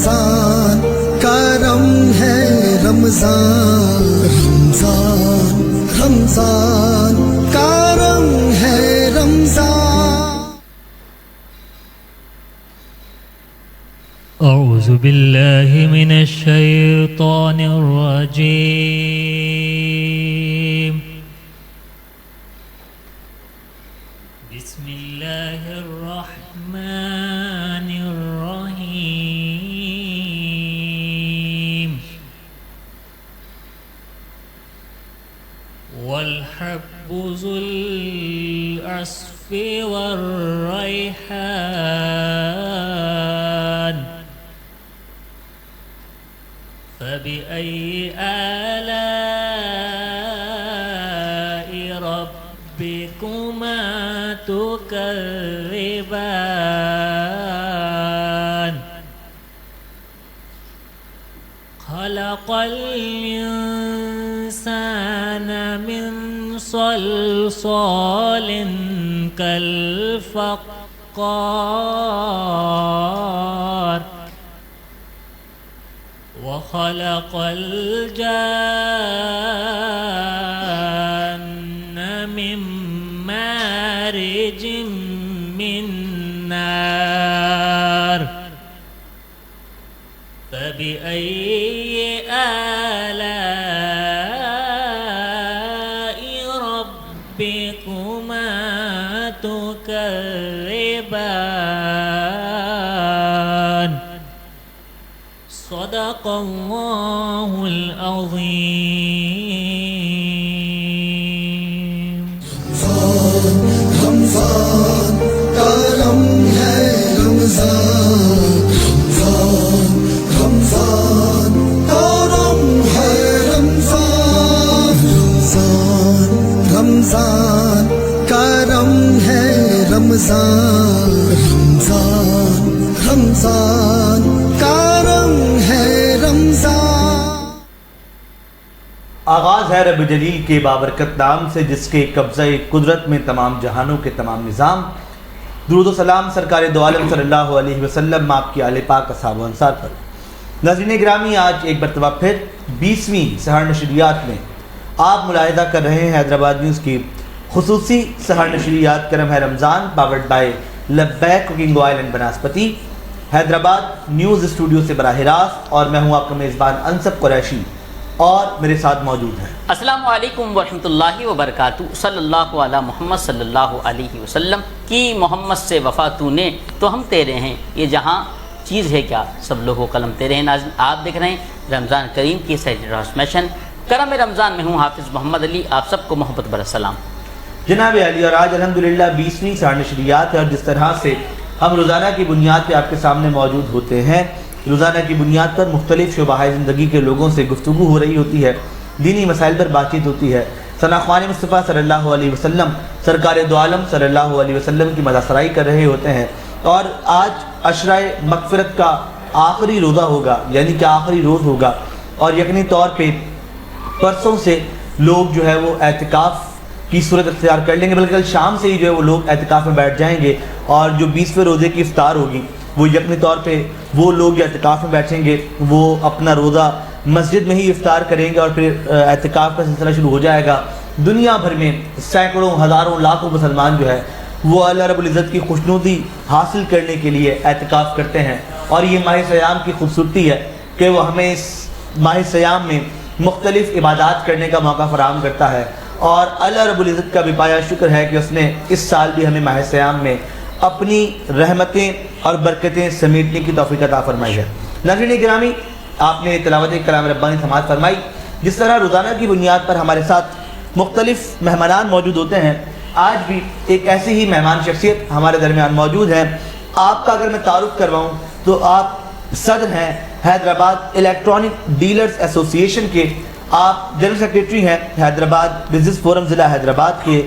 رمضان کرم ہے رمضان رمضان رمضان کرم ہے رمضان. أعوذ بالله من الشيطان الرجيم. بسم الله الرحمن الرحيم. والحب ذو العصف والريحان فبأي آلاء ربكما تكذبان خلق الإنسان من صلصال كالفخار وخلق الجان من مارج من نار فبأي آلاء ربكما تكذبان صدق الله العظيم. رمضان کرم ہے رمضان رمضان رمضان کرم ہے رمضان رمضان رمضان کرم ہے رمضان رمضان رمضان کرم ہے رمضان. آغاز ہے رب جلیل کے بابرکت نام سے جس کے قبضہ قدرت میں تمام جہانوں کے تمام نظام. درود و سلام سرکار دو عالم صلی اللہ علیہ وسلم آپ کی آل پاک اصحاب و انصار پر. ناظرین گرامی، آج ایک مرتبہ پھر 20ویں سحر نشریات میں آپ ملاحظہ کر رہے ہیں حیدرآباد نیوز کی خصوصی سحر نشریات کرم ہے Ramzan powered by Labbaik cooking oil and Banaspati, Hyderabad news studio سے براہ راست. اور میں ہوں آپ کا میزبان انصف قریشی اور میرے ساتھ موجود ہیں. السلام علیکم ورحمۃ اللہ وبرکاتہ. صلی اللہ علی محمد صلی اللہ علیہ وسلم کی محمد سے وفا تو نے تو ہم تیرے ہیں، یہ جہاں چیز ہے کیا سب لوگ و قلم تیرے ہیں. ناظرین آپ دیکھ رہے ہیں رمضان کریم کی سحر ٹرانسمیشن کرم رمضان میں ہوں حافظ محمد علی. آپ سب کو محبت برا سلام جناب علی. اور آج الحمدللہ 20ویں سحر نشریات ہے، اور جس طرح سے ہم روزانہ کی بنیاد پہ آپ کے سامنے موجود ہوتے ہیں، روزانہ کی بنیاد پر مختلف شعبہ زندگی کے لوگوں سے گفتگو ہو رہی ہوتی ہے، دینی مسائل پر بات چیت ہوتی ہے، ثناءخوان مصطفیٰ صلی اللہ علیہ وسلم سرکار دو عالم صلی اللہ علیہ وسلم کی مدح سرائی کر رہے ہوتے ہیں. اور آج عشرۂ مغفرت کا آخری روزہ ہوگا، یعنی کہ آخری روز ہوگا، اور یقینی طور پہ پرسوں سے لوگ جو ہے وہ اعتکاف کی صورت اختیار کر لیں گے، بلکہ کل شام سے ہی جو ہے وہ لوگ اعتکاف میں بیٹھ جائیں گے. اور جو 20ویں روزے کی افطار ہوگی وہ یقینی طور پہ وہ لوگ اعتکاف میں بیٹھیں گے، وہ اپنا روزہ مسجد میں ہی افطار کریں گے، اور پھر اعتکاف کا سلسلہ شروع ہو جائے گا. دنیا بھر میں سینکڑوں ہزاروں لاکھوں مسلمان جو ہے وہ اللہ رب العزت کی خوشنودی حاصل کرنے کے لیے اعتکاف کرتے ہیں. اور یہ ماہ سیام کی خوبصورتی ہے کہ وہ ہمیں اس ماہ سیام میں مختلف عبادات کرنے کا موقع فراہم کرتا ہے. اور اللہ رب العزت کا بھی پایا شکر ہے کہ اس نے اس سال بھی ہمیں ماہ سیام میں اپنی رحمتیں اور برکتیں سمیٹنے کی توفیق عطا فرمائی ہے. ناظرین گرامی، آپ نے تلاوت کلام ربانی سماعت فرمائی. جس طرح روزانہ کی بنیاد پر ہمارے ساتھ مختلف مہمانان موجود ہوتے ہیں، آج بھی ایک ایسی ہی مہمان شخصیت ہمارے درمیان موجود ہیں. آپ کا اگر میں تعارف کرواؤں تو آپ صدر ہیں حیدرآباد الیکٹرانک ڈیلرز ایسوسی ایشن کے، آپ جنرل سیکریٹری ہیں حیدرآباد بزنس فورم ضلع حیدرآباد کے،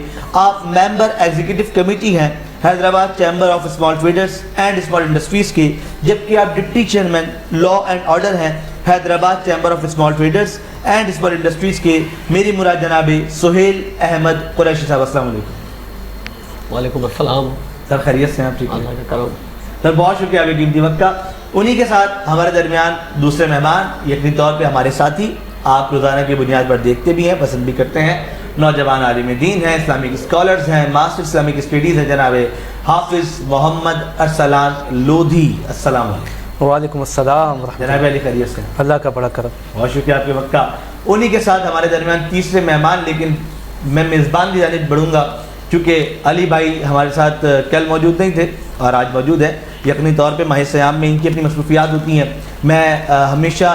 آپ ممبر ایگزیکٹو کمیٹی ہیں Hyderabad chamber of small traders and small industries کے، جبکہ آپ deputy chairman law and order ہیں Hyderabad chamber of small traders and small industries کے. میری مراد جناب سہیل احمد قریشی صاحب. السلام علیکم. وعلیکم السلام سر، خیریت سے ہیں آپ؟ ٹھیک ہے اللہ کا کرم. سر بہت شکریہ آپ کے قیمتی وقت کا. انہی کے ساتھ ہمارے درمیان دوسرے مہمان یقینی طور پہ ہمارے ساتھی آپ روزانہ کی بنیاد پر دیکھتے بھی ہیں، پسند بھی کرتے ہیں، نوجوان عالم دین ہیں، اسلامک اسکالرز ہیں، ماسٹر اسلامک اسٹڈیز ہیں، جناب حافظ محمد ارسلان لودھی۔ السلام علیکم۔ وعلیکم السلام ورحمۃ جناب علی خیریت سے؟ اللہ کا بڑا کرم۔ بہت شکریہ آپ کے وقت کا۔ انہی کے ساتھ ہمارے درمیان تیسرے مہمان، لیکن میں میزبان کی جانب بڑھوں گا چونکہ علی بھائی ہمارے ساتھ کل موجود نہیں تھے اور آج موجود ہیں۔ یقینی طور پہ ماہ سیام میں ان کی اپنی مصروفیات ہوتی ہیں۔ میں ہمیشہ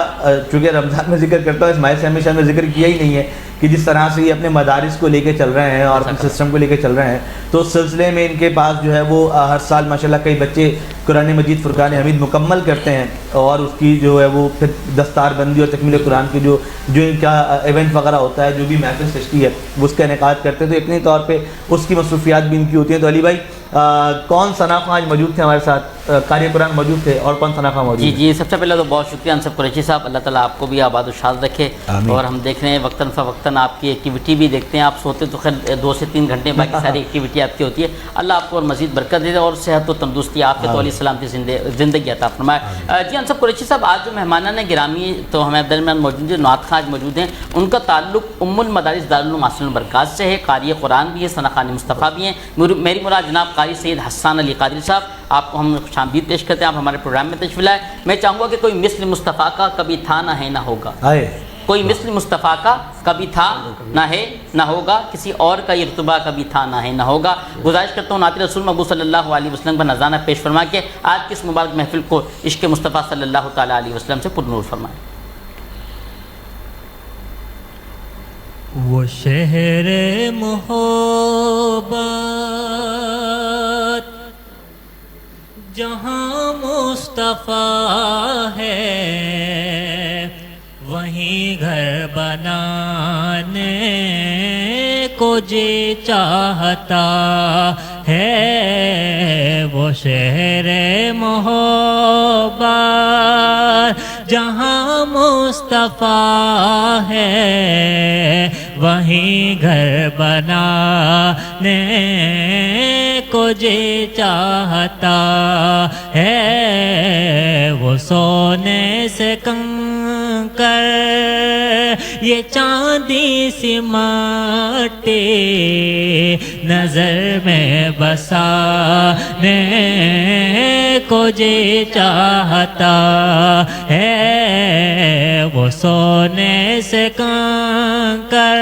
چونکہ رمضان میں ذکر کرتا ہوں، اس ماہ سیام میں شاید میں ذکر کیا ہی نہیں ہے کہ جس طرح سے یہ اپنے مدارس کو لے کے چل رہے ہیں اور اپنے سسٹم کو لے کے چل رہے ہیں، تو اس سلسلے میں ان کے پاس جو ہے وہ ہر سال ماشاءاللہ کئی بچے قرآن مجید فرقان حمید مکمل کرتے ہیں اور اس کی جو ہے وہ پھر دستار بندی اور تکمیل قرآن کی جو ان کا ایونٹ وغیرہ ہوتا ہے، جو بھی محفل سجتی ہے وہ اس کا انعقاد کرتے ہیں، تو یقینی طور پہ اس کی مصروفیات بھی ان کی ہوتی ہیں۔ تو علی بھائی کون ثناخواں آج موجود تھے ہمارے ساتھ؟ قاری قرآن موجود تھے اور کون ثناخواں موجود؟ جی سب سے پہلے تو بہت شکریہ انصف قریشی صاحب، اللہ تعالیٰ آپ کو بھی آباد و شاد رکھے۔ اور ہم دیکھ رہے ہیں وقتاً فوقتاً آپ کی ایکٹیویٹی بھی دیکھتے ہیں، آپ سوتے تو خیر 2 سے 3 گھنٹے، باقی ساری ایکٹیویٹی آپ کی ہوتی ہے۔ اللہ آپ کو اور مزید برکت دے اور صحت و تندرستی آپ کے تو علی سلامتی زندگی عطا فرمائے۔ جی انصف قریشی صاحب، آج جو مہمانان گرامی تو ہمیں درمیان موجود ہیں، نعت خواں آج موجود ہیں، ان کا تعلق ام المدارس دارالعلوم حاصل البرکات سے ہے، قاری قرآن بھی ہے، ثناخوان مصطفیٰ بھی ہیں۔ میری مراد جناب قاری سید حسان علی قادری صاحب، آپ کو ہم خوش آمدید پیش کرتے ہیں، آپ ہمارے پروگرام میں تشریف لائے۔ میں چاہوں گا کہ کوئی مثل مصطفیٰ کا کبھی تھا نہ ہے نہ ہوگا، کوئی مثل مصطفیٰ کا کبھی تھا نہ ہے نہ ہوگا، کسی اور کا یہ رتبہ کبھی تھا نہ ہے نہ ہوگا۔ گزارش کرتا ہوں نعت رسول محبوب صلی اللہ علیہ وسلم کا نذرانہ پیش فرما کے آج کی اس مبارک محفل کو عشق مصطفیٰ صلی اللہ تعالیٰ علیہ وسلم سے پرنور فرمائیں۔ وہ شہر محبت جہاں مصطفیٰ ہے، وہیں گھر بنانے کو جی چاہتا ہے۔ وہ شہر محبت جہاں مصطفیٰ ہے، وہیں گھر بنانے کو جی چاہتا ہے۔ وہ سونے سے کنکر یہ چاندی سی مٹی نظر میں بسانے کو جی چاہتا ہے۔ وہ سونے سے کنکر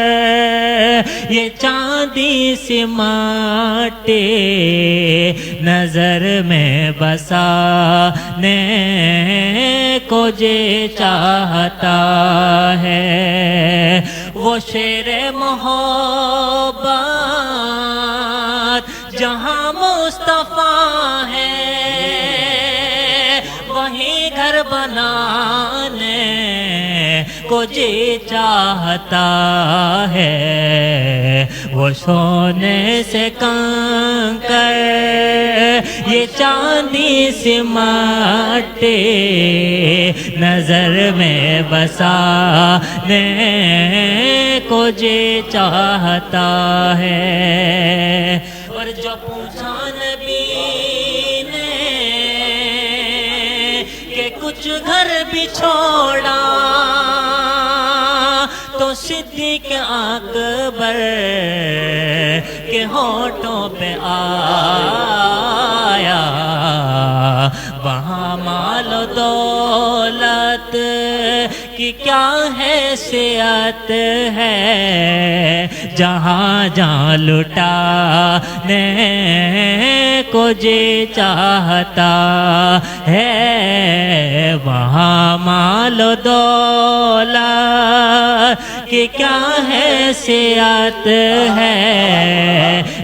یہ چاندی سی مٹی نظر میں بسانے کو جی چاہتا ہے۔ وہ شیر محبت جہاں مصطفیٰ ہے، وہیں گھر بنانے کو جی چاہتا ہے۔ وہ سونے سے کنکر یہ چاندی سی مٹی نظر میں بسانے کو جی چاہتا ہے۔ اور جو پوچھا نبی نے کہ کچھ گھر بھی چھوڑا، تو صدیق اکبر کے ہونٹوں پہ آیا، وہاں مال و دولت کی کیا حیثیت ہے، جہاں جہاں لٹانے کو جی چاہتا ہے۔ وہاں مال و دولت کی کیا حیثیت ہے،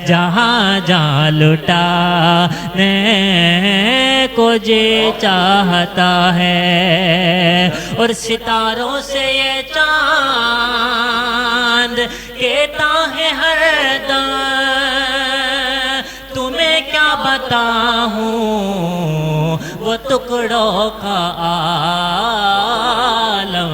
جہاں جہاں لٹانے کو جی چاہتا ہے۔ اور ستاروں سے یہ چاند کہتا ہے ہر دم، تمہیں کیا بتاؤں وہ ٹکڑوں کا عالم۔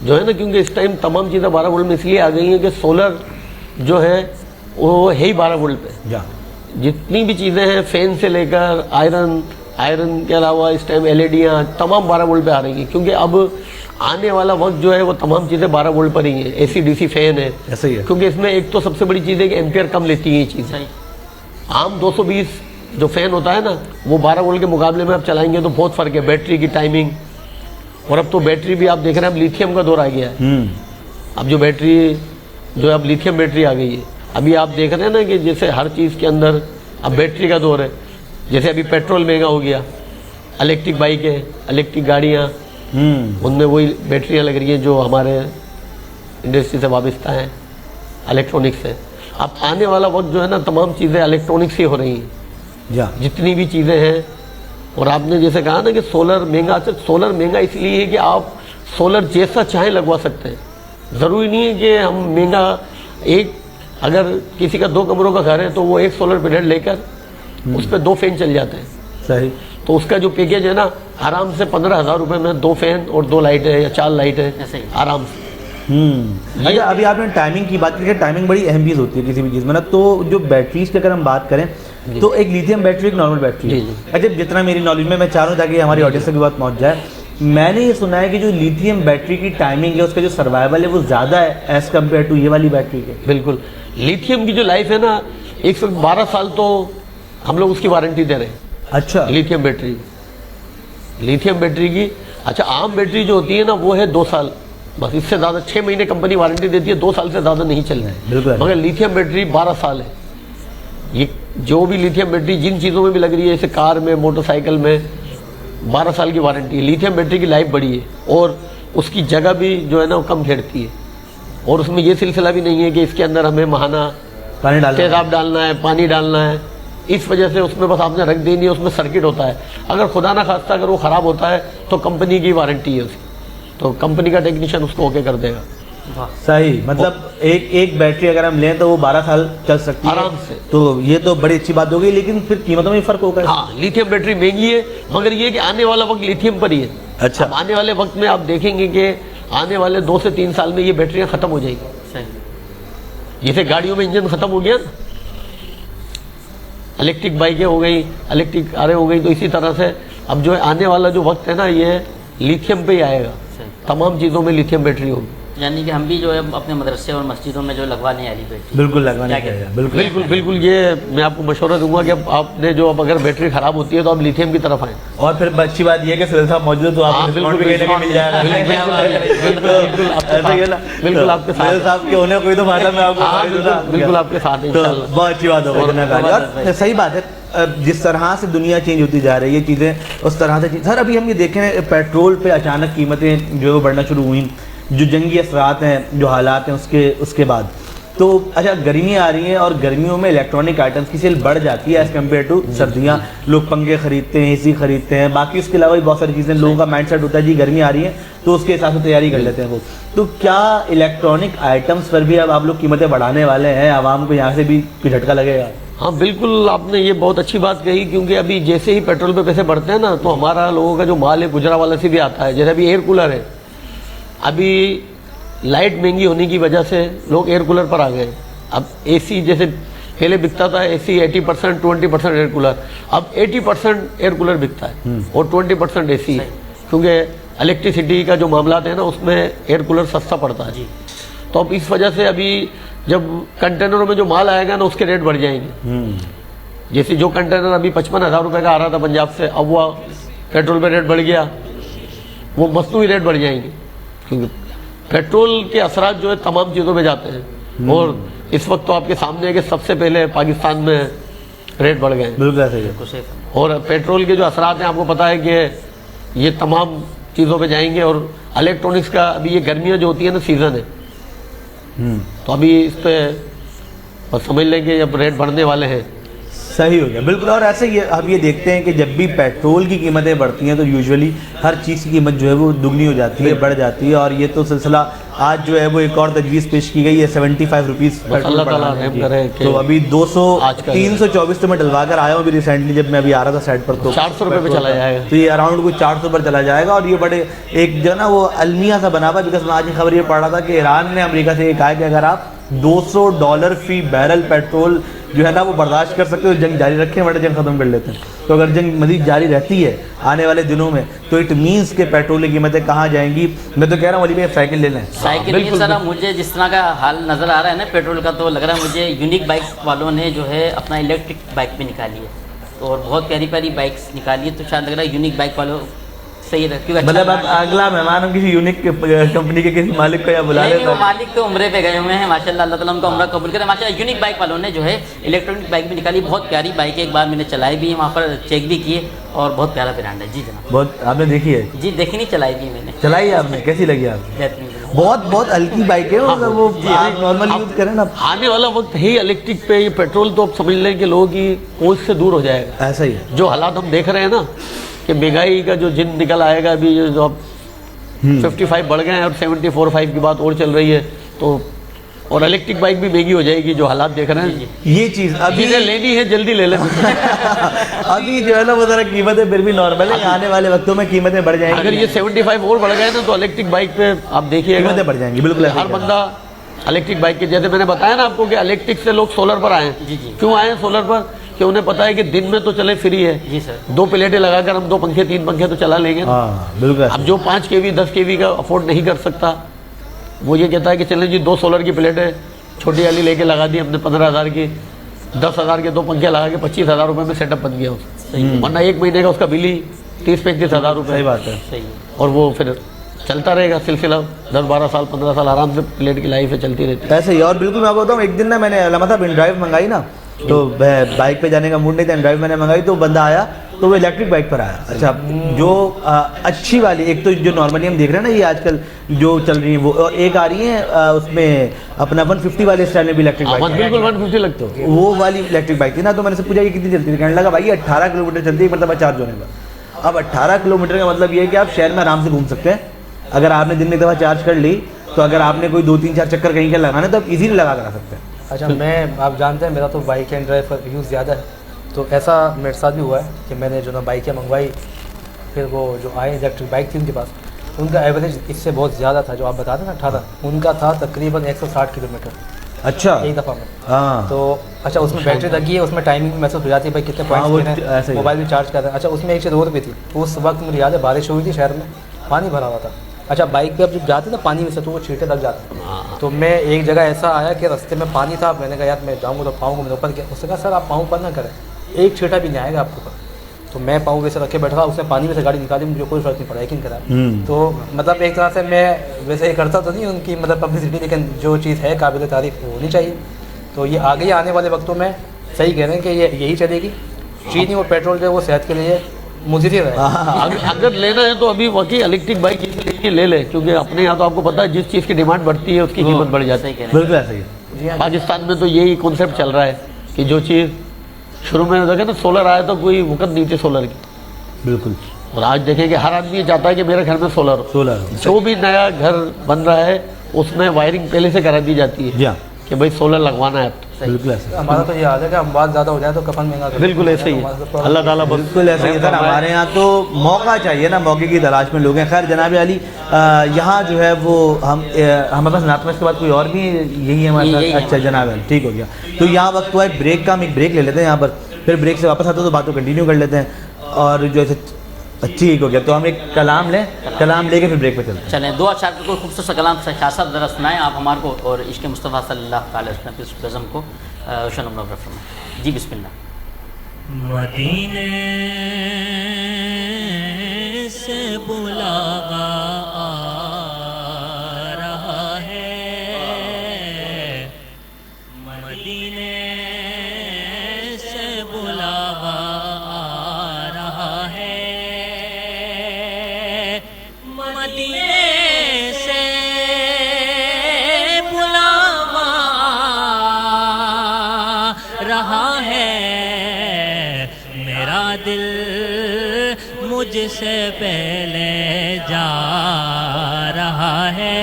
جو ہے نا, کیونکہ اس ٹائم تمام چیزیں 12 وولٹ میں اس لیے آ گئی ہیں کہ سولر جو ہے وہ ہے ہی 12 وولٹ پہ. جتنی بھی چیزیں ہیں فین سے لے کر آئرن کے علاوہ اس ٹائم ایلڈیاں تمام 12 وولٹ پہ آ رہی ہیں, کیونکہ اب آنے والا وقت جو ہے وہ تمام چیزیں 12 وولٹ پر ہی ہیں. اے سی ڈی سی فین ہے, ایسا ہی ہے, کیونکہ اس میں ایک تو سب سے بڑی چیز ہے کہ ایمپیئر کم لیتی ہیں یہ چیزیں. عام 220 جو فین ہوتا ہے نا وہ 12 وولٹ کے مقابلے میں آپ چلائیں گے تو بہت فرق ہے. بیٹری کی ٹائمنگ, اور اب تو بیٹری بھی آپ دیکھ رہے ہیں اب لیتھیم کا دور آ گیا ہے. اب جو بیٹری جو اب لیتھیم بیٹری آ گئی ہے. ابھی آپ دیکھ رہے ہیں نا کہ جیسے ہر چیز کے اندر اب بیٹری کا دور ہے. جیسے ابھی پیٹرول مہنگا ہو گیا, الیکٹرک بائکیں, الیکٹرک گاڑیاں, ان میں وہی بیٹریاں لگ رہی ہیں جو ہمارے انڈسٹری سے وابستہ ہیں, الیکٹرانکس سے. اب آنے والا وقت جو ہے نا تمام چیزیں الیکٹرانکس ہی ہو رہی ہیں, جتنی بھی چیزیں ہیں. اور آپ نے جیسے کہا نا کہ سولر مہنگا, سولر مہنگا اس لیے ہے کہ آپ سولر جیسا چاہیں لگوا سکتے ہیں. ضروری نہیں ہے کہ ہم مہنگا, ایک اگر کسی کا 2 کمروں کا گھر ہے تو وہ ایک سولر پلیٹ لے کر اس پہ 2 فین چل جاتے ہیں. صحیح. تو اس کا جو پیکیج ہے نا آرام سے 15,000 روپے میں 2 فین اور 2 لائٹیں یا 4 لائٹیں آرام سے. اچھا, ابھی آپ نے ٹائمنگ کی بات کی, ٹائمنگ بڑی اہم چیز ہوتی ہے کسی بھی چیز میں نا. تو جو بیٹریز کی اگر ہم بات کریں تو ایک لیتھیم بیٹری, ایک نارمل بیٹری. اچھا, جتنا میری نالج میں چاہ رہا ہوں تاکہ ہماری آڈینس تک بھی بات پہنچ جائے, میں نے یہ سنا ہے کہ جو لیتھیم بیٹری کی ٹائمنگ ہے اس کا جو سروائیول ہے وہ زیادہ ہے ایز کمپیئر ٹو یہ والی بیٹری کے. بالکل, لیتھیم کی جو لائف ہے نا 112 سال تو ہم لوگ اس کی وارنٹی دے رہے ہیں. اچھا, لیتھیم بیٹری کی. اچھا, عام بیٹری جو ہوتی ہے نا وہ ہے 2 سال بس, اس سے زیادہ 6 مہینے کمپنی وارنٹی دیتی ہے, 2 سال سے زیادہ نہیں چل رہا ہے. بالکل. مگر لیتھیم بیٹری 12 سال ہے. یہ جو بھی لیتھیم بیٹری جن چیزوں میں بھی لگ رہی ہے جیسے کار میں, موٹر سائیکل میں, 12 سال کی وارنٹی ہے. لیتھیم بیٹری کی لائف بڑی ہے اور اس کی جگہ بھی جو ہے نا وہ کم گھیرتی ہے. اور اس میں یہ سلسلہ بھی نہیں ہے کہ اس کے اندر ہمیں ماہانہ تیزاب ڈالنا ہے, پانی ڈالنا ہے. اس وجہ سے اس میں بس آپ نے رکھ دینی ہے, اس میں سرکٹ ہوتا ہے. اگر خدا نہ خواستہ اگر وہ خراب ہوتا ہے تو کمپنی کی وارنٹی ہے اس کی, تو کمپنی کا ٹیکنیشین اس کو اوکے کر دے گا. صحیح. مطلب ایک بیٹری اگر ہم لیں تو وہ 12 سال چل سکتی ہے آرام سے. تو یہ تو بڑی اچھی بات ہوگی, لیکن پھر قیمتوں میں فرق ہوگا. ہاں, لیتھیم بیٹری مہنگی ہے مگر یہ کہ آنے والا وقت لیتھیم پر ہی ہے. اچھا, آنے والے وقت میں آپ دیکھیں گے کہ آنے والے 2 سے 3 سال میں یہ بیٹریاں ختم ہو جائیں گی. جیسے گاڑیوں میں انجن ختم ہو گیا نا, الیکٹرک بائکیں ہو گئی, الیکٹرک کاریں ہو گئی, تو اسی طرح سے اب جو ہے آنے والا جو وقت ہے نا یہ لیتھیم پہ ہی آئے گا. تمام چیزوں میں لیتھیم بیٹری ہوگی. یعنی کہ ہم بھی جو ہے اپنے مدرسے اور مسجدوں میں جو لگوانے والی بیٹری, بالکل لگوانے چاہیے. بالکل بالکل. یہ میں آپ کو مشورہ دوں گا کہ آپ نے جو اب اگر بیٹری خراب ہوتی ہے تو آپ لیتھیم کی طرف آئیں. اور پھر اچھی بات یہ ہے کہ سہیل صاحب موجود ہے تو آپ کو ڈسکاؤنٹ بھی مل جائے گا. بالکل آپ کے ساتھ, سہیل صاحب کے ہونے کوئی تو فائدہ میں آپ کو بالکل آپ کے ساتھ ہیں انشاءاللہ. بہت اچھی بات ہوگی. صحیح بات ہے, جس طرح سے دنیا چینج ہوتی جا رہی ہے چیزیں اس طرح سے. سر ابھی ہم یہ دیکھیں پیٹرول پہ اچانک قیمتیں جو ہے وہ بڑھنا شروع ہوئیں, جو جنگی اثرات ہیں, جو حالات ہیں اس کے بعد. تو اچھا, گرمیاں آ رہی ہیں اور گرمیوں میں الیکٹرانک آئٹمس کی سیل بڑھ جاتی ہے ایز کمپیئر ٹو سردیاں. لوگ پنکھے خریدتے ہیں, اے سی خریدتے ہیں, باقی اس کے علاوہ بھی بہت ساری چیزیں. لوگوں کا مائنڈ سیٹ ہوتا ہے جی گرمی آ رہی ہے تو اس کے حساب سے تیاری کر لیتے ہیں وہ. تو کیا الیکٹرانک آئٹمس پر بھی اب آپ لوگ قیمتیں بڑھانے والے ہیں؟ عوام کو یہاں سے بھی کوئی جھٹکا لگے گا؟ ہاں بالکل, آپ نے یہ بہت اچھی بات کہی, کیونکہ ابھی جیسے ہی پیٹرول پہ پیسے بڑھتے ہیں نا تو ہمارا لوگوں کا جو مال ہے گجرا والا سے بھی آتا ہے. جیسے ابھی ایئر کولر ہے, ابھی لائٹ مہنگی ہونے کی وجہ سے لوگ ایئر کولر پر آ گئے. اب اے سی جیسے پہلے بکتا تھا اے سی 80%, 20% ایئر کولر, اب 80% ایئر کولر بکتا ہے اور 20% اے سی, کیونکہ الیکٹریسٹی کا جو معاملات ہیں نا اس میں ایئر کولر سستا پڑتا ہے. تو اب اس وجہ سے ابھی جب کنٹینروں میں جو مال آئے گا نا اس کے ریٹ بڑھ جائیں گے. جیسے جو کنٹینر ابھی 55,000 روپے کا آ رہا تھا پنجاب سے, اب وہ پیٹرول پہ ریٹ بڑھ گیا, وہ مصنوعی ریٹ بڑھ جائیں گے, کیونکہ پیٹرول کے اثرات جو ہے تمام چیزوں پہ جاتے ہیں. اور اس وقت تو آپ کے سامنے ہے کہ سب سے پہلے پاکستان میں ریٹ بڑھ گئے. بالکل ایسے ہی. اور پیٹرول کے جو اثرات ہیں آپ کو پتہ ہے کہ یہ تمام چیزوں پہ جائیں گے. اور الیکٹرانکس کا ابھی یہ گرمیاں جو ہوتی ہیں نا سیزن ہے, تو ابھی اس پہ سمجھ لیں کہ اب ریٹ بڑھنے والے ہیں. صحیح ہو گیا. بالکل. اور ایسے ہی اب یہ دیکھتے ہیں کہ جب بھی پیٹرول کی قیمتیں بڑھتی ہیں تو یوزولی ہر چیز کی قیمت جو ہے وہ دگنی ہو جاتی ہے, بڑھ جاتی ہے. اور یہ تو سلسلہ آج جو ہے وہ ایک اور تجویز پیش کی گئی ہے 75 روپیز اللہ تعالیٰ رحم کرے کہ تو ابھی 324 تو میں ڈلوا کر آیا ہوں ابھی ریسنٹلی جب میں ابھی آ رہا تھا سائٹ پر تو 400 روپے پہ چلا جائے گا. تو یہ اراؤنڈ کچھ 400 پر چلا جائے گا. اور یہ بڑے ایک جو ہے نا وہ المیہ سا بنا ہوا ہے بیکاز میں آج کی خبر یہ پڑھ رہا تھا کہ ایران نے امریکہ سے یہ کہا کہ اگر آپ $200 فی بیرل پیٹرول جو ہے نا وہ برداشت کر سکتے ہو جنگ جاری رکھیں ورنہ جنگ ختم کر لیتے ہیں. تو اگر جنگ مزید جاری رہتی ہے آنے والے دنوں میں تو اٹ مینس کہ پیٹرول کی قیمتیں کہاں جائیں گی. میں تو کہہ رہا ہوں علی بھائی سائیکل لے لیں. سائیکل نہیں سر, مجھے جس طرح کا حال نظر آ رہا ہے نا پیٹرول کا تو لگ رہا ہے مجھے یونیک بائک والوں نے جو ہے اپنا الیکٹرک بائک بھی نکالی ہے اور بہت پیاری پیاری بائکس نکالی ہے. تو شاید لگ رہا ہے یونیک بائک والوں صحیح رہتی ہے. مطلب اب اگلا مہمان ہم کسی یونیک کمپنی کے کسی مالک کو یا بلا لیتے وہ ہیں. مالک تو عمرے پہ گئے ہوئے ہیں ماشاء اللہ, اللہ تعالیٰ ان کا عمرہ قبول کرے. ماشاء اللہ یونیک بائک والوں نے جو ہے الیکٹرانک بائک بھی نکالی, بہت پیاری بائک ہے. ایک بار میں نے چلائی بھی ہے وہاں پر, چیک بھی کیے اور بہت پیارا برانڈ ہے. جی جناب, بہت آپ نے دیکھی ہے؟ جی دیکھی نہیں, چلائی بھی میں نے. چلائی ہے آپ نے, کیسی لگی آپ کو؟ بہترین. بہت ہلکی بائک ہے اگر وہ نارمل یوز کریں نا. آنے والا وقت ہی الیکٹرک پہ, یہ پیٹرول تو اب سمجھ لیں کہ لوگوں کی پہنچ سے دور ہو جائے گا. ایسا ہی ہے جو حالات ہم دیکھ رہے ہیں نا کہ مہنگائی کا جو جن نکل آئے گا ابھی, جو اب 55 بڑھ گئے ہیں اور 74.5 کی بات اور چل رہی ہے, تو اور الیکٹرک بائک بھی مہنگی ہو جائے گی. جو حالات دیکھ رہے ہیں یہ چیز ابھی چیزیں لینی ہے جلدی لے لیں. ابھی جو ہے نا وہ ذرا قیمتیں پھر بھی نارمل ہے, آنے والے وقتوں میں قیمتیں بڑھ جائیں اگر گی. یہ 75 اور بڑھ گئے نا تو الیکٹرک بائک پہ آپ دیکھیے قیمتیں بڑھ جائیں گی. بالکل ہر بندہ الیکٹرک بائک کے, جیسے میں نے بتایا نا آپ کو کہ الیکٹرک سے لوگ سولر پر آئے ہیں. کیوں آئے ہیں سولر پر؟ کہ انہیں پتا ہے کہ دن میں تو چلے فری ہے. جی سر, 2 پلیٹیں لگا کر ہم 2 پنکھے 3 پنکھے تو چلا لیں گے. بالکل. اب جو 5 kV 10 kV کا افورڈ نہیں کر سکتا وہ یہ کہتا ہے کہ چلیں جی 2 سولر کی پلیٹیں چھوٹی والی لے کے لگا دی ہم نے 15,000 کی, 10,000 کے 2 پنکھے لگا کے 25,000 روپے میں سیٹ اپ بن گیا. ورنہ 1 مہینے کا اس کا بل ہی 30-35,000 روپے. صحیح بات ہے. صحیح. اور وہ پھر چلتا رہے گا سلسلہ 10-12 سال 15 سال آرام سے پلیٹ کی لائف ہے چلتی رہتی ہے. ایسے ہی. اور بالکل میں آپ کو بتاؤں, ایک دن نا میں نے لمحہ ان ڈرائیو منگائی نا, تو بائک پہ جانے کا موڈ نہیں تھا, ان ڈرائیو میں نے منگائی تو بندہ آیا تو وہ الیکٹرک بائک پر آیا. اچھا, جو اچھی والی ایک تو جو نارملی ہم دیکھ رہے ہیں نا یہ آج کل جو چل رہی ہیں وہ, اور ایک آ رہی ہیں اس میں اپنا 150 والے اسٹائل میں بھی الیکٹرک بائک, بالکل 150 لگتے ہو. وہ والی الیکٹرک بائک تھی نا. تو میں نے سے پوچھا یہ کتنی چلتی ہے, کہنے لگا بھائی 18 کلومیٹر چلتی ہے ایک مرتبہ چارج ہونے کا. اب 18 کلومیٹر کا مطلب یہ ہے کہ آپ شہر میں آرام سے گھوم سکتے ہیں. اگر آپ نے دن میں ایک دفعہ چارج کر لی تو اگر آپ نے کوئی 2-3-4 چکر کہیں کے لگانا تو آپ ایزیلی لگا کر آ سکتے ہیں. اچھا, میں آپ جانتے ہیں میرا تو بائک اینڈ ڈرائیو پر یوز زیادہ ہے, تو ایسا میرے ساتھ بھی ہوا ہے کہ میں نے جو نا بائکیں منگوائی, پھر وہ جو آئے الیکٹرک بائک تھی ان کے پاس, ان کا ایوریج اس سے بہت زیادہ تھا. جو آپ بتا دیں نا 18, ان کا تھا تقریباً 160 کلومیٹر اچھا ایک دفعہ میں. ہاں, تو اچھا اس میں بیٹری لگی ہے, اس میں ٹائمنگ محسوس ہو جاتی ہے بھائی کتنے پوائنٹس موبائل بھی چارج کر رہے ہیں. اچھا, اس میں ایک چیز اور بھی تھی, اس وقت مجھے یاد ہے بارش ہوئی تھی شہر میں, پانی بھرا ہوا تھا. اچھا, بائک پہ اب جب جاتے نا پانی میں سے تو وہ چھینٹے لگ جاتے ہیں. تو میں ایک جگہ ایسا آیا کہ رستے میں پانی تھا, میں نے کہا یار میں جاؤں گا تو پاؤں کو میں نے اوپر کیا. اس نے کہا سر آپ پاؤں پر نہ کریں, ایک چھینٹا بھی نہیں آئے گا آپ کے اوپر. تو میں پاؤں ویسے رکھ کے بیٹھا, اس نے پانی میں سے گاڑی نکالی, مجھے کوئی فرق نہیں پڑا یقین کرا. تو مطلب ایک طرح سے میں ویسے یہ کرتا تو نہیں ان کی مطلب پبلسٹی, لیکن جو چیز ہے قابل تعریف ہونی چاہیے. تو یہ آگے آنے والے وقتوں میں صحیح کہہ رہے ہیں کہ یہ یہی چلے گی. چینی اور پیٹرول جو ہے وہ صحت کے لیے مضر ہے. اگر لینا ہے تو ابھی واقعی الیکٹرک بائک لے لے, کیونکہ اپنے یہاں تو آپ کو پتا ہے جس چیز کی ڈیمانڈ بڑھتی ہے اس کی قیمت بڑھ جاتی ہے. بالکل ایسا ہی ہے. پاکستان میں تو یہی کانسیپٹ چل رہا ہے کہ جو چیز شروع میں دیکھا نا سولر آیا تو کوئی وقت نہیں تھی سولر کی. بالکل. اور آج دیکھیں کہ ہر آدمی یہ چاہتا ہے کہ میرے گھر میں سولر ہو. جو بھی نیا گھر بن رہا ہے اس میں وائرنگ پہلے سے کرا دی جاتی ہے کہ بھائی سولر لگوانا ہے. بالکل ایسا. ہمارا تو یہ حال ہے کہ ہم بات زیادہ ہو جائے تو کفن مہنگا. بالکل ایسے ہی اللہ تعالیٰ. بالکل ایسا ہی سر, ہمارے یہاں تو موقع چاہیے نا, موقع کی تلاش میں لوگ ہیں. خیر جناب علی, یہاں جو ہے وہ ہمارے پاس نعت میں اس کے بعد کوئی اور بھی یہی ہے ہمارے ساتھ. اچھا جناب علی, ٹھیک ہو گیا. تو یہاں وقت ہوا ہے بریک کا, ہم ایک بریک لے لیتے ہیں یہاں پر, پھر بریک سے واپس آتے تو بات کو کنٹینیو کر لیتے ہیں. اور جو ایسے ٹھیک ہو گیا تو ہم ایک کلام لیں, کلام لے کے پھر بریک پہ چلتے ہیں. چلیں 2 اشعار کا کوئی خوبصورت سا کلام شاہ صاحب ذرا سنائیں آپ ہمارے کو, اور عشق مصطفیٰ صلی اللہ تعالی علیہ وسلم کی بزم کو روشن منور فرمائیں. جی بسم اللہ. مدینے سے بلاوا آ رہا ہے, مدینے سے بلاوا آ رہا ہے, مدینے سے بلاوا رہا ہے, میرا دل مجھ سے پہلے جا رہا ہے,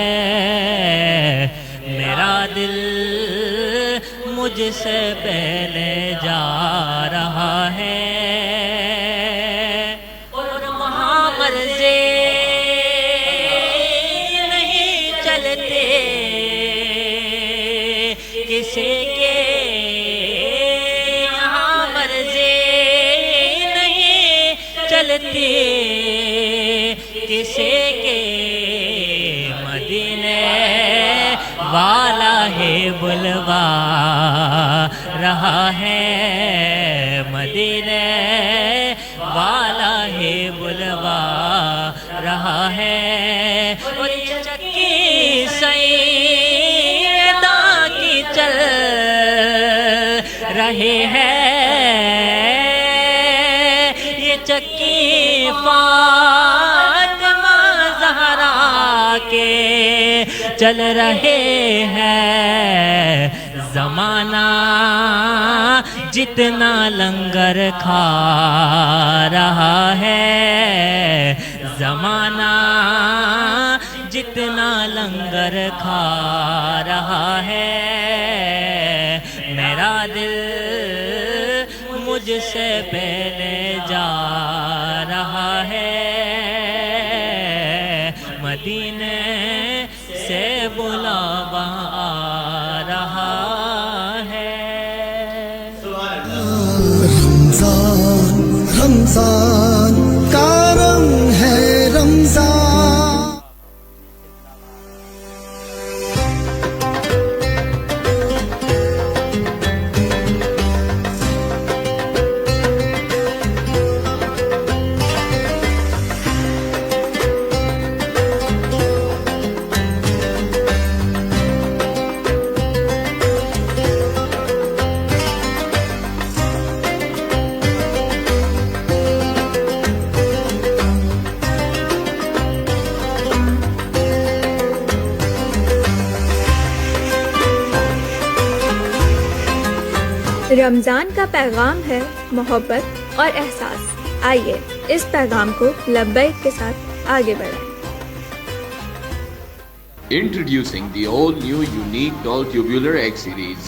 سے پہلے جا رہا ہے اور وہاں مرضے نہیں چلتے کسی کے، یہاں مرضے نہیں چلتی کسی کے، مدینے والا ہے بلوا رہا ہے، مدینے والا ہے بلوا رہا ہے، اور چکی سیدہ کی چل رہی ہے، یہ چکی فاطمہ زہرا کے چل رہے ہیں، زمانہ جتنا لنگر کھا رہا ہے، زمانہ جتنا لنگر کھا رہا ہے، میرا دل مجھ سے پہلے جا رہا ہے، مدینے سے بلاوا آ رہا ہے۔ رمضان رمضان کا رنگ ہے رمضان، رمضان کا پیغام ہے محبت اور احساس۔ آئیے اس پیغام کو لبیک کے ساتھ آگے بڑھائیں۔ Introducing the all new Unique Doll Tubular Egg Series.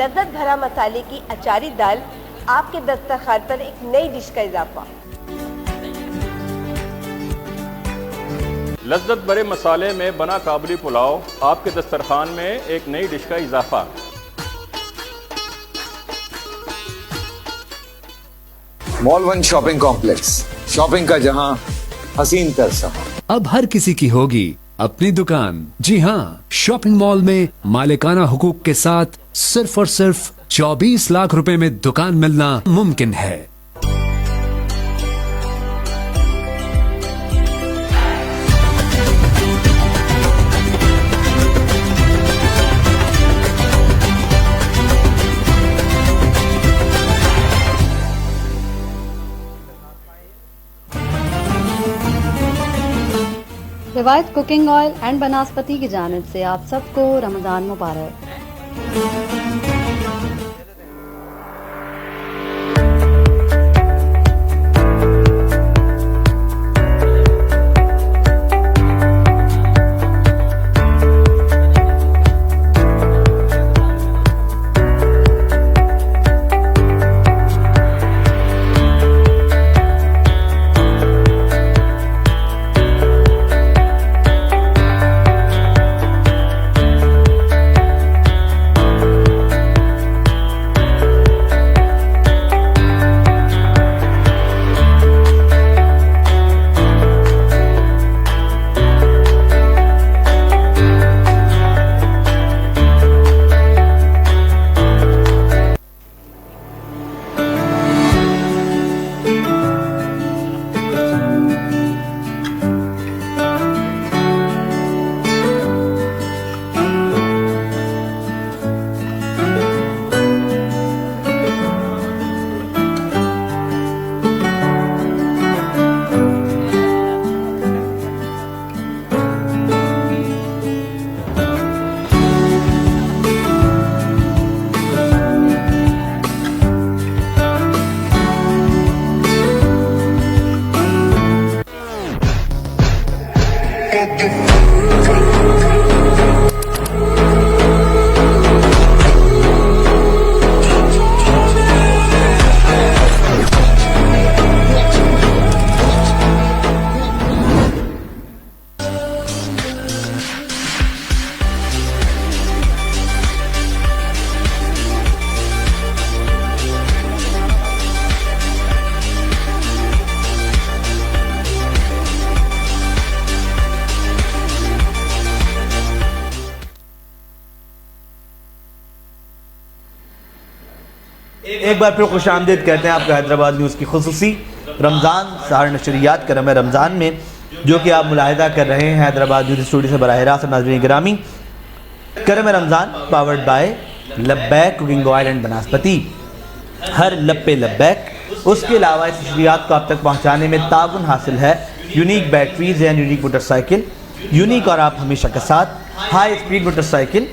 لذت بھرا مسالے کی اچاری دال، آپ کے دسترخوان پر ایک نئی ڈش کا اضافہ۔ لذت بھرے مسالے میں بنا کابلی پلاؤ، آپ کے دسترخوان میں ایک نئی ڈش کا اضافہ۔ مال 1 شاپنگ کمپلیکس، شاپنگ کا جہاں، حسین تر سما۔ اب ہر کسی کی ہوگی اپنی دکان۔ جی ہاں، شاپنگ مال میں مالکانہ حقوق کے ساتھ صرف اور صرف 24 لاکھ روپے میں دکان ملنا ممکن ہے۔ روایت کوکنگ آئل اینڈ بناسپتی کی جانب سے آپ سب کو رمضان مبارک۔ ایک بار پھر خوش آمدید کہتے ہیں آپ کو حیدرآباد نیوز کی خصوصی رمضان سہار نشریات کرم رمضان میں، جو کہ آپ ملاحظہ کر رہے ہیں حیدرآباد نیوز اسٹوڈیو سے براہ راست۔ ناظرین گرامی، کرم رمضان powered by Labbaik cooking oil and banaspati, ہر لب پہ لبیک۔ اس کے علاوہ اس نشریات کو آپ تک پہنچانے میں تعاون حاصل ہے unique batteries and unique motorcycle, unique اور آپ ہمیشہ کے ساتھ، ہائی اسپیڈ موٹر سائیکل،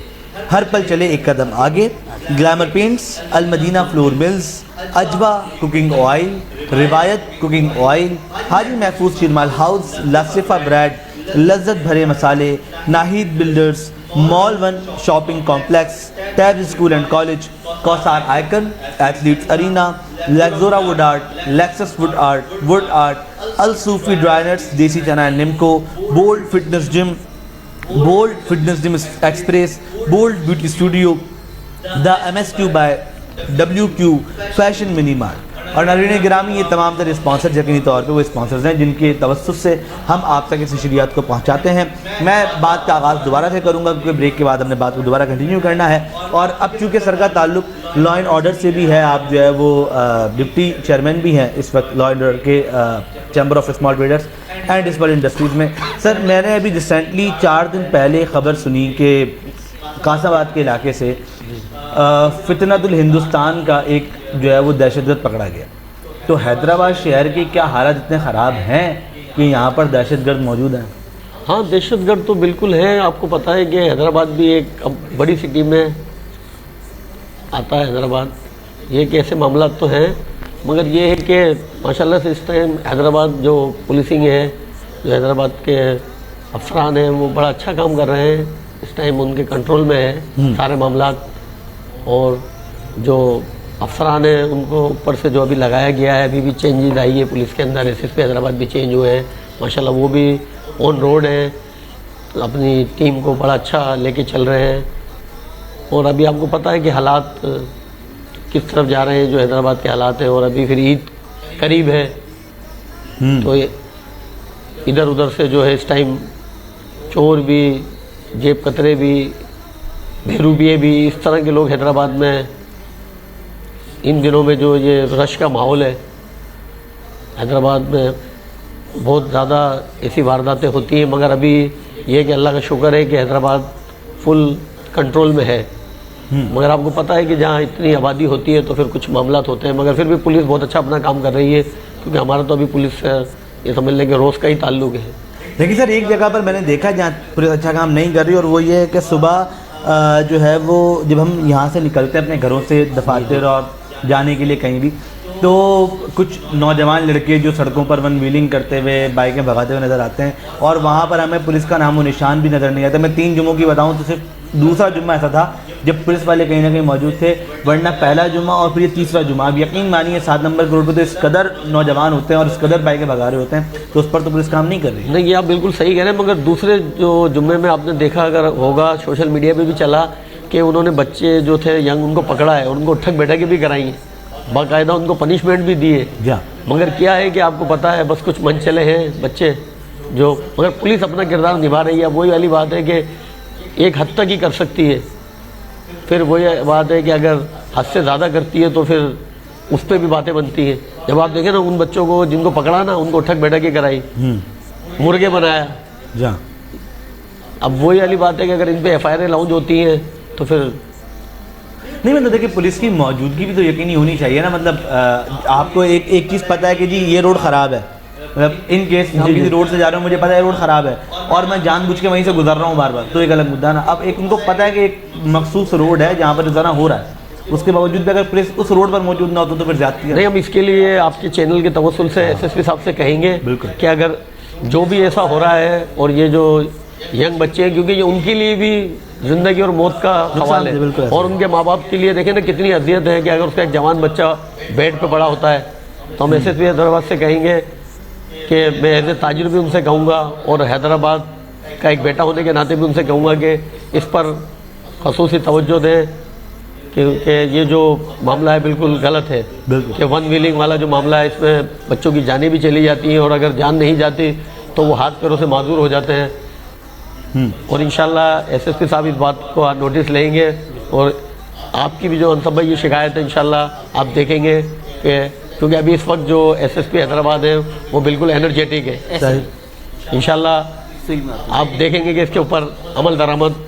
ہر پل چلے ایک قدم آگے، glamour paints, Almadina flour mills, Ajwa cooking oil, Riwayat cooking oil, Haji Mahfooz Sheermal house, لاسفہ بریڈ، لذت بھرے مسالے، Naheed builders, mall 1 shopping complex, ٹیب school and college, Kausar icon, athletes arena, لیکزورا wood art, Lexus wood art, الصوفی ڈرائنرز، دیسی چنا اینڈ نمکو، bold fitness gym express, bold beauty studio, the MSQ by WQ fashion mini mart. اور ناظرین گرامی، یہ تمام تر اسپانسر یقینی طور پہ وہ اسپانسرز ہیں جن کے توسط سے ہم آپ تک اس نشریات کو پہنچاتے ہیں۔ میں بات کا آغاز دوبارہ سے کروں گا کیونکہ بریک کے بعد ہم نے بات کو دوبارہ کنٹینیو کرنا ہے، اور اب چونکہ سر کا تعلق لا اینڈ آرڈر سے بھی ہے، آپ جو ہے وہ ڈپٹی چیئرمین بھی ہیں اس وقت لا اینڈ آرڈر کے chamber of small traders and small industries میں۔ سر، میں نے ابھی ریسنٹلی 4 دن پہلے خبر سنی کہ قاسم آباد کے علاقے سے فتنۃ الہندوستان کا ایک جو ہے وہ دہشت گرد پکڑا گیا، تو حیدرآباد شہر کی کیا حالات اتنے خراب ہیں کہ یہاں پر دہشت گرد موجود ہیں؟ ہاں، دہشت گرد تو بالکل ہیں۔ آپ کو پتہ ہے کہ حیدرآباد بھی ایک بڑی سٹی میں آتا ہے حیدرآباد، یہ کہ ایسے معاملات تو ہیں، مگر یہ ہے کہ ماشاءاللہ سے اس ٹائم حیدرآباد جو پولیسنگ ہے، جو حیدرآباد کے افسران ہیں، وہ بڑا اچھا کام کر رہے ہیں۔ اس ٹائم ان کے کنٹرول میں ہے سارے معاملات، اور جو افسران ہیں ان کو اوپر سے جو ابھی لگایا گیا ہے، ابھی بھی چینجز آئی ہے پولیس کے اندر، SSP حیدرآباد بھی چینج ہوئے ہیں ماشاءاللہ، وہ بھی آن روڈ ہیں، اپنی ٹیم کو بڑا اچھا لے کے چل رہے ہیں۔ اور ابھی آپ کو پتہ ہے کہ حالات کس طرف جا رہے ہیں، جو حیدرآباد کے حالات ہیں، اور ابھی پھر عید قریب ہے، تو ادھر ادھر سے جو ہے اس ٹائم چور بھی، جیب کترے بھی، بھیروبیے بھی، اس طرح کے لوگ حیدرآباد میں ان دنوں میں جو یہ رش کا ماحول ہے حیدرآباد میں، بہت زیادہ ایسی وارداتیں ہوتی ہیں، مگر ابھی یہ کہ اللہ کا شکر ہے کہ حیدرآباد فل کنٹرول میں ہے۔ مگر آپ کو پتہ ہے کہ جہاں اتنی آبادی ہوتی ہے تو پھر کچھ معاملات ہوتے ہیں، مگر پھر بھی پولیس بہت اچھا اپنا کام کر رہی ہے، کیونکہ ہمارا تو ابھی پولیس سے یہ سمجھ لیں کہ روز کا ہی تعلق ہے۔ لیکن سر، ایک جگہ پر میں نے دیکھا جہاں پولیس اچھا کام نہیں کر رہی، اور وہ یہ ہے کہ صبح جو ہے وہ جب ہم یہاں سے نکلتے ہیں اپنے گھروں سے دفاتر اور جانے کے لیے کہیں بھی، تو کچھ نوجوان لڑکے جو سڑکوں پر ون ویلنگ کرتے ہوئے، بائکیں بھگاتے ہوئے نظر آتے ہیں، اور وہاں پر ہمیں پولیس کا نام و نشان بھی نظر نہیں آتا۔ میں 3 جمعوں کی بتاؤں تو صرف دوسرا جمعہ ایسا تھا جب پولیس والے کہیں نہ کہیں موجود تھے، ورنہ پہلا جمعہ اور پھر یہ تیسرا جمعہ، اب یقین مانیے 7 نمبر روڈ پہ تو اس قدر نوجوان ہوتے ہیں اور اس قدر بائکیں بھگا رہے ہوتے ہیں، تو اس پر تو پولیس کام نہیں کر رہی۔ نہیں، یہ آپ بالکل صحیح کہہ رہے ہیں، مگر دوسرے جو جمعے میں آپ نے دیکھا اگر ہوگا، سوشل میڈیا پہ بھی چلا کہ انہوں نے بچے جو تھے ینگ ان کو پکڑا ہے اور ان کو اٹھک بیٹھک بھی کرائی ہیں، باقاعدہ ان کو پنشمنٹ بھی دی ہے۔ مگر کیا ہے کہ آپ کو پتہ ہے بس کچھ من چلے ہیں بچے جو، مگر پولیس اپنا کردار نبھا رہی ہے۔ وہی والی بات ہے کہ ایک حد تک ہی کر سکتی ہے، پھر وہی بات ہے کہ اگر حد سے زیادہ کرتی ہے تو پھر اس پہ بھی باتیں بنتی ہیں۔ جب آپ دیکھیں نا ان بچوں کو جن کو پکڑا نا، ان کو اٹھک بیٹھک ہی کرائی، مرغے بنایا۔ اب وہی والی بات ہے کہ اگر ان پہ FIR لاؤنج ہوتی ہیں تو پھر نہیں، مطلب دیکھیں پولیس کی موجودگی بھی تو یقینی ہونی چاہیے نا۔ مطلب آپ کو ایک چیز پتہ ہے کہ جی یہ روڈ خراب ہے، مطلب ان کیس ہم کسی روڈ سے جا رہے ہیں، مجھے پتہ ہے روڈ خراب ہے اور میں جان بوجھ کے وہیں سے گزر رہا ہوں بار بار، تو ایک الگ مدعا نا۔ اب ایک ان کو پتہ ہے کہ ایک مخصوص روڈ ہے جہاں پر گزرنا ہو رہا ہے، اس کے باوجود بھی اگر پولیس اس روڈ پر موجود نہ ہو تو پھر زیادتی ہے۔ نہیں، ہم اس کے لیے آپ کے چینل کے توسل سے SSP صاحب سے کہیں گے کہ اگر جو بھی ایسا ہو رہا ہے، اور یہ جو ینگ بچے ہیں، کیونکہ یہ ان کے لیے بھی زندگی اور موت کا سوال ہے، اور ان کے ماں باپ کے لیے دیکھیں نا کتنی اذیت ہے کہ اگر اس کا ایک جوان بچہ بیڈ پہ پڑا ہوتا ہے، تو ہم SSP حیدرآباد سے کہیں گے کہ میں ایز اے تاجر بھی ان سے کہوں گا، اور حیدرآباد کا ایک بیٹا ہونے کے ناطے بھی ان سے کہوں گا کہ اس پر خصوصی توجہ دیں، کیونکہ یہ جو معاملہ ہے بالکل غلط ہے، کہ ون ویلنگ والا جو معاملہ ہے اس میں بچوں کی جانیں بھی چلی جاتی ہیں، اور اگر جان نہیں جاتی تو وہ ہاتھ پیروں سے معذور ہو جاتے ہیں۔ اور انشاءاللہ SSP صاحب اس بات کو نوٹس لیں گے اور آپ کی بھی جو انتبہ یہ شکایت ہے انشاءاللہ آپ دیکھیں گے کہ کیونکہ ابھی اس وقت جو ایس ایس پی حیدرآباد ہے وہ بالکل انرجیٹک ہے. انشاءاللہ آپ دیکھیں گے کہ اس کے اوپر عمل درآمد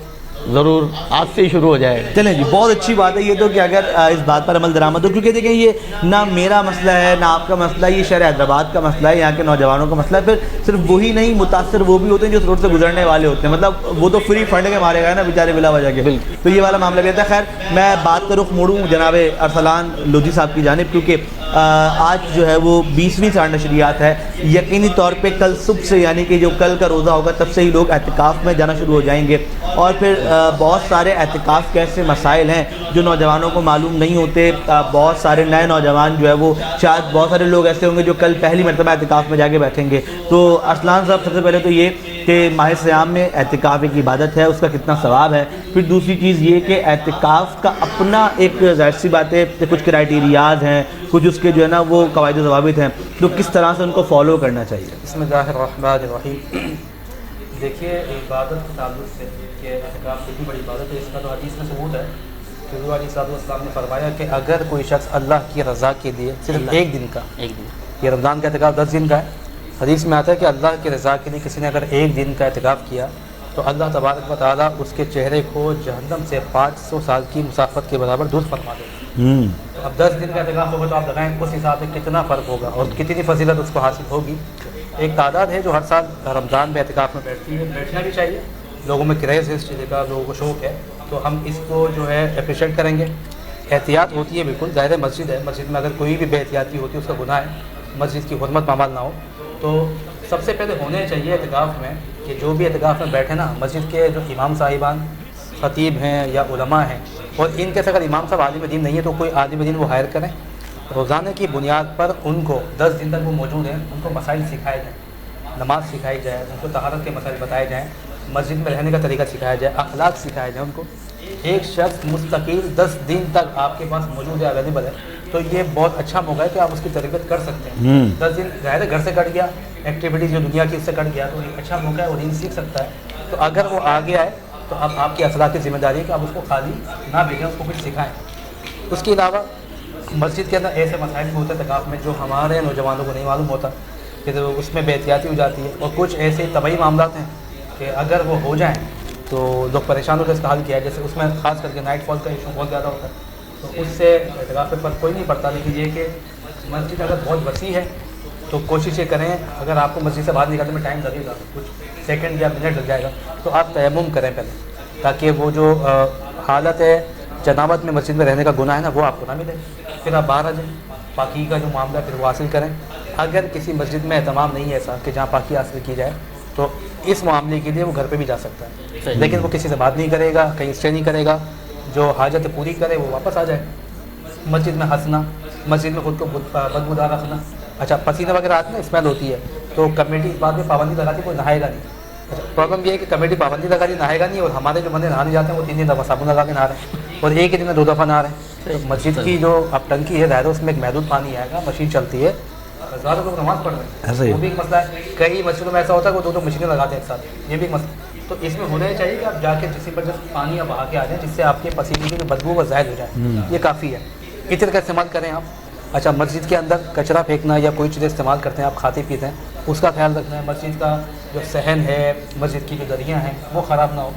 ضرور آج سے ہی شروع ہو جائے. چلیں جی, بہت اچھی بات ہے یہ تو کہ اگر اس بات پر عمل درآمد ہو, کیونکہ دیکھیں یہ نہ میرا مسئلہ ہے نہ آپ کا مسئلہ ہے, یہ شہر حیدرآباد کا مسئلہ ہے, یہاں کے نوجوانوں کا مسئلہ ہے. پھر صرف وہی نہیں, متاثر وہ بھی ہوتے ہیں جو اس روڈ سے گزرنے والے ہوتے ہیں, مطلب وہ تو فری فنڈ کے مارے گئے نا بیچارے بلا وجہ کے, تو یہ والا معاملہ بھی ہے. خیر میں بات کا رخ موڑوں جناب ارسلان لودھی صاحب کی جانب, کیونکہ آج جو ہے وہ 20ویں سال نشریات ہے. یقینی طور پہ کل صبح سے یعنی کہ جو کل کا روزہ ہوگا تب سے ہی لوگ اعتکاف میں جانا شروع ہو جائیں گے, اور پھر بہت سارے اعتکاف کے ایسے مسائل ہیں جو نوجوانوں کو معلوم نہیں ہوتے. بہت سارے نئے نوجوان جو ہے وہ شاید بہت سارے لوگ ایسے ہوں گے جو کل پہلی مرتبہ اعتکاف میں جا کے بیٹھیں گے. تو ارسلان صاحب سب سے پہلے تو یہ کہ ماہ صیام میں اعتکاف ایک عبادت ہے, اس کا کتنا ثواب ہے. پھر دوسری چیز یہ کہ اعتکاف کا اپنا ایک ظاہر سی بات ہے کچھ کرائیٹیریاز ہیں, کچھ اس کے جو ہے نا وہ قواعد و ضوابط ہیں, تو کس طرح سے ان کو فالو کرنا چاہیے. بسم اللہ الرحمن الرحیم. دیکھیے عبادت کے تعلق سے کہ اعتکاف کتنی بڑی عبادت ہے, اس کا تو حدیث میں ثبوت ہے. حضور علیہ السلام نے فرمایا کہ اگر کوئی شخص اللہ کی رضا کے لیے صرف ایک دن کا, یہ رمضان کا اعتکاف 10 دن کا ہے, حدیث میں آتا ہے کہ اللہ کی رضا کے لیے کسی نے اگر ایک دن کا اعتکاف کیا تو اللہ تبارک و تعالیٰ اس کے چہرے کو جہنم سے 500 سال کی مسافت کے برابر دور فرما دے گا. اب 10 دن کا اعتکاف ہوگا تو آپ لگائیں اس حساب سے کتنا فرق ہوگا اور کتنی فضیلت اس کو حاصل ہوگی. ایک تعداد ہے جو ہر سال رمضان میں اعتکاف میں بیٹھتی ہے, بیٹھنا بھی چاہیے, لوگوں میں کریز ہے اس چیز کا, لوگوں کو شوق ہے, تو ہم اس کو جو ہے اپریشیٹ کریں گے. احتیاط ہوتی ہے بالکل, ظاہر مسجد ہے, مسجد میں اگر کوئی بھی بے احتیاطی ہوتی ہے اس کا گناہ ہے, مسجد کی حرمت پامال نہ ہو. تو سب سے پہلے ہونے چاہیے اعتکاف میں کہ جو بھی اعتکاف میں بیٹھے نا, مسجد کے جو امام صاحبان خطیب ہیں یا علماء ہیں, اور ان کے سے اگر امام صاحب عالم دین نہیں ہے تو کوئی عالم دین وہ ہائر کریں. روزانہ کی بنیاد پر ان کو 10 دن تک وہ موجود ہیں, ان کو مسائل سکھائے جائیں, نماز سکھائی جائے, ان کو طہارت کے مسائل بتائے جائیں, مسجد میں رہنے کا طریقہ سکھایا جائے, اخلاق سکھائے جائیں ان کو. ایک شخص مستقل 10 دن تک آپ کے پاس موجود ہے, اویلیبل ہے, تو یہ بہت اچھا موقع ہے کہ آپ اس کی تربیت کر سکتے ہیں. 10 دن ظاہر ہے گھر سے کٹ گیا, ایکٹیویٹیز جو دنیا کی اس سے کٹ گیا, تو ایک اچھا موقع ہے, وہ دین سیکھ سکتا ہے. تو اگر وہ آ گیا ہے تو اب آپ کی اخلاق کی ذمہ داری ہے کہ آپ اس کو خالی نہ بھیجیں, اس کو کچھ سکھائیں. اس کے علاوہ مسجد کے اندر ایسے مسائل بھی ہوتے ہیں اعتکاف میں جو ہمارے نوجوانوں کو نہیں معلوم ہوتا, کہ اس میں بے احتیاطی ہو جاتی ہے, اور کچھ ایسے طبعی معاملات ہیں کہ اگر وہ ہو جائیں تو لوگ پریشان ہو کے اس کا حل کیا ہے. جیسے اس میں خاص کر کے نائٹ فال کا ایشو بہت زیادہ ہوتا ہے, تو اس سے اعتکاف پہ فرق کوئی نہیں پڑتا. لیکن یہ کہ مسجد اگر بہت وسیع ہے تو کوشش یہ کریں, اگر آپ کو مسجد سے باہر نکالنے میں ٹائم لگے گا, کچھ سیکنڈ یا منٹ لگ جائے گا, تو آپ تیمم کریں پہلے, تاکہ وہ جو حالت ہے جنابت میں مسجد میں رہنے کا گناہ ہے نا وہ آپ کو نہ ملے. پھر آپ باہر آ جائیں, پاکی کا جو معاملہ ہے پھر وہ حاصل کریں. اگر کسی مسجد میں اہتمام نہیں ہے ایسا کہ جہاں پاکی حاصل کی جائے, تو اس معاملے کے لیے وہ گھر پہ بھی جا سکتا ہے, لیکن وہ کسی سے بات نہیں کرے گا, کہیں اسٹے نہیں کرے گا, جو حاجت پوری کرے وہ واپس آ جائے. مسجد میں ہنسنا, مسجد میں خود کو بدبودار رکھنا, اچھا پسینہ وغیرہ آتی ہے نا, اسمیل ہوتی ہے, تو کمیٹی اس بات میں پابندی لگاتی ہے کوئی نہائے گا نہیں. اچھا پرابلم یہ ہے کہ کمیٹی پابندی لگا دی, نہائے گا نہیں, اور ہمارے جو بندے نہانے جاتے ہیں وہ 3 دفعہ صابن لگا کے نہا رہے ہیں, اور ایک ہی دن میں 2 دفعہ نہا رہے ہیں. مسجد کی جو اب ٹنکی ہے ظاہر اس میں ایک محدود پانی آئے گا, مشین چلتی ہے, زیادہ لوگ نماز پڑھ رہے ہیں, وہ بھی ایک مسئلہ ہے. کئی مسجدوں میں ایسا ہوتا ہے کہ وہ 2 مشینیں لگاتے ہیں ایک ساتھ, یہ بھی ایک مسئلہ. تو اس میں ہونا چاہیے کہ آپ جا کے جس پر جس پانی یا بہا کے آ جائیں, جس سے آپ کے پسینے کی جو بدبو وہ ظاہر ہو جائے, یہ کافی ہے. عطر کا استعمال کریں آپ. اچھا مسجد کے اندر کچرا پھینکنا یا کوئی چیز استعمال کرتے ہیں آپ کھاتے پیتے ہیں, اس کا خیال رکھنا ہے. مسجد کا جو صحن ہے, مسجد کی جو دریاں ہیں وہ خراب نہ ہو.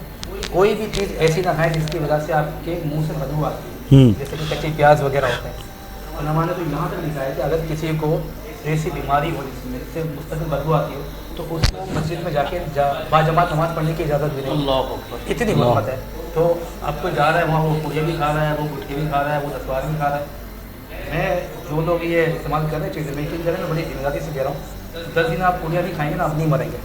کوئی بھی چیز ایسی نہ ہے جس کی وجہ سے آپ کے منہ سے بدبو آتی ہے, جیسے کہ کچے پیاز وغیرہ ہوتے ہیں. علماء نے تو یہاں تک لکھا ہے کہ اگر کسی کو ایسی بیماری ہو جس میں سے مستقل بدبو آتی ہو تو اس کو مسجد میں جا کے باجماعت نماز پڑھنے کی اجازت بھی نہیں. اتنی حکمت ہے. تو اب کوئی جا رہا ہے وہاں, وہ پوڑیاں بھی کھا رہا ہے, وہ گٹکے بھی کھا رہا ہے, وہ دسوار بھی کھا رہا ہے. میں جو لوگ یہ استعمال کر رہے ہیں چیزیں میں کن کریں, میں بڑی ذمہ داری سے کہہ رہا ہوں, 10 دن آپ پوڑیاں بھی کھائیں گے نا, آپ نہیں مریں گے.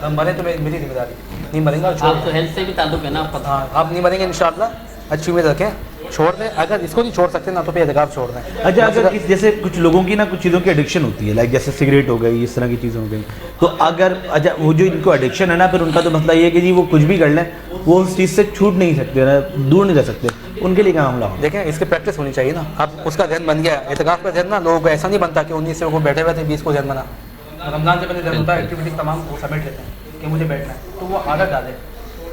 اب مریں تو میری ذمہ داری, نہیں مریں گے. آپ تو ہیلتھ سے بھی تعلق ہے نا, ہاں آپ نہیں مریں گے انشاءاللہ, اچھی امید رکھیں. چھوڑ دیں, اگر اس کو نہیں چھوڑ سکتے نا تو پھر اعتکاف چھوڑ دیں. اچھا اگر جیسے کچھ لوگوں کی نا کچھ چیزوں کی ایڈکشن ہوتی ہے, لائک جیسے سگریٹ ہو گئی, اس طرح کی چیزیں ہو گئی, تو اگر اچھا وہ جو ان کو ایڈکشن ہے نا, پھر ان کا تو مسئلہ یہ ہے کہ جی وہ کچھ بھی کر لیں, وہ اس چیز سے چھوٹ نہیں سکتے نا, دور نہیں رہ سکتے, ان کے لیے کیا معاملہ ہو؟ دیکھیں اس کی پریکٹس ہونی چاہیے نا. اب اس کا ذہن بن گیا اعتکاف کا ذہن نا, لوگوں کو ایسا نہیں بنتا کہ 19 سے وہ بیٹھے ہوئے تھے 20 کو ذہن بنا. رمضان سے پہلے ذہن ہوتا ہے ایکٹیویٹیز تمام وہ سمیٹ لیتے ہیں کہ مجھے بیٹھنا ہے, تو وہ عادت ڈالے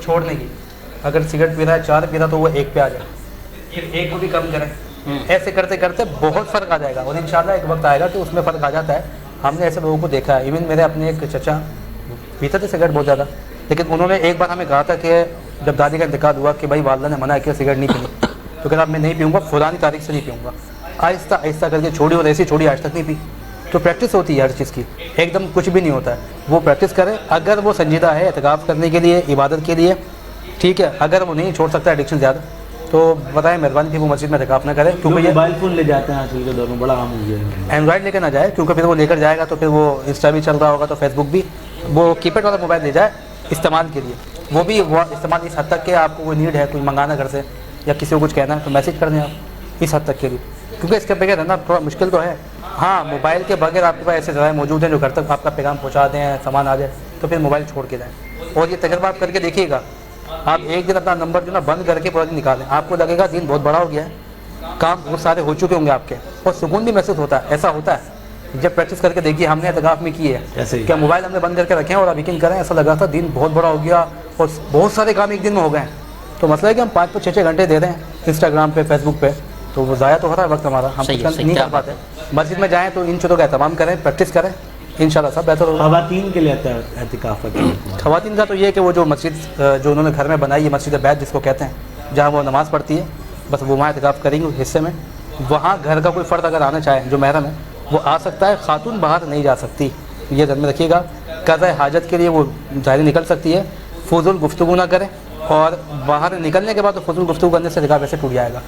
چھوڑنے کی. اگر سگریٹ پی رہا ہے 4 پی رہا تو وہ 1 پہ آ جائے, پھر ایک کو بھی کم کریں. ایسے کرتے کرتے بہت فرق آ جائے گا اور انشاءاللہ ایک وقت آئے گا کہ اس میں فرق آ جاتا ہے. ہم نے ایسے لوگوں کو دیکھا ہے. ایون میرے اپنے ایک چچا پیتے تھے سگریٹ بہت زیادہ, لیکن انہوں نے ایک بار ہمیں کہا تھا کہ جب دادی کا انتقال ہوا کہ بھائی والدہ نے منع کیا سگریٹ نہیں پینی, تو کہا میں نہیں پیوں گا, فلانی تاریخ سے نہیں پیوں گا. آہستہ آہستہ کر کے چھوڑی اور ایسی چھوڑی, آج تک نہیں پی. تو پریکٹس ہوتی ہے ہر چیز کی, ایک دم کچھ بھی نہیں ہوتا ہے. وہ پریکٹس کرے, اگر وہ سنجیدہ ہے اعتکاف کرنے کے لیے, عبادت کے لیے, ٹھیک ہے. اگر وہ نہیں چھوڑ سکتا ایڈکشن زیادہ, تو بتائیں مہربانی کہ وہ مسجد میں اعتکاف نہ کرے, کیونکہ یہ موبائل فون لے جاتے ہیں آج کل کے دور میں, بڑا عام ہو گیا ہے. اینڈرائڈ لے کے نہ جائے, کیونکہ پھر وہ لے کر جائے گا تو پھر وہ انسٹا بھی چل رہا ہوگا تو فیس بک بھی. وہ کی پیڈ والا موبائل لے جائے استعمال کے لیے, وہ بھی وہ استعمال اس حد تک کہ آپ کو کوئی نیڈ ہے, کوئی منگانا گھر سے یا کسی کو کچھ کہنا ہے تو میسج کر دیں آپ, اس حد تک کے لیے. کیونکہ اس کے بغیر رہنا تھوڑا مشکل تو ہے. ہاں موبائل کے بغیر آپ کے پاس ایسے ذرائع موجود ہیں جو گھر تک آپ کا پیغام پہنچا دیں, سامان آ جائے, تو پھر موبائل چھوڑ کے جائیں. اور یہ تجربہ آپ کر کے دیکھیے گا, آپ ایک دن اپنا نمبر جو نا بند کر کے پورا دن نکالیں, آپ کو لگے گا دن بہت بڑا ہو گیا ہے, کام بہت سارے ہو چکے ہوں گے آپ کے, اور سکون بھی محسوس ہوتا ہے. ایسا ہوتا ہے جب پریکٹس کر کے دیکھیے. ہم نے اعتکاف میں کی ہے کہ موبائل ہم نے بند کر کے رکھے ہیں اور اب یقین کریں ایسا لگا تھا دن بہت بڑا ہو گیا اور بہت سارے کام ایک دن میں ہو گئے ہیں. تو مسئلہ ہے کہ ہم 5-6 گھنٹے دے رہے ہیں انسٹاگرام پہ, فیس بک پہ, تو وہ ضائع تو ہو رہا ہے وقت ہمارا, ہم نہیں کر پاتے. مسجد میں جائیں تو ان چیزوں کا اہتمام کریں, پریکٹس کریں, انشاءاللہ سب بہتر ہوگا. خواتین کے لیے اعتکاف, خواتین کا تو یہ کہ وہ جو مسجد جو انہوں نے گھر میں بنائی ہے, مسجد بیت جس کو کہتے ہیں, جہاں وہ نماز پڑھتی ہے, بس وہ وہاں اعتکاف کریں گے اس حصے میں. وہاں گھر کا کوئی فرد اگر آنا چاہے جو محرم ہے وہ آ سکتا ہے, خاتون باہر نہیں جا سکتی, یہ ذہن میں رکھیے گا. قضاء حاجت کے لیے وہ ظاہر نکل سکتی ہے, فضول گفتگو نہ کریں, اور باہر نکلنے کے بعد تو فضول گفتگو کرنے سے اعتکاف ایسے ٹوٹ جائے گا.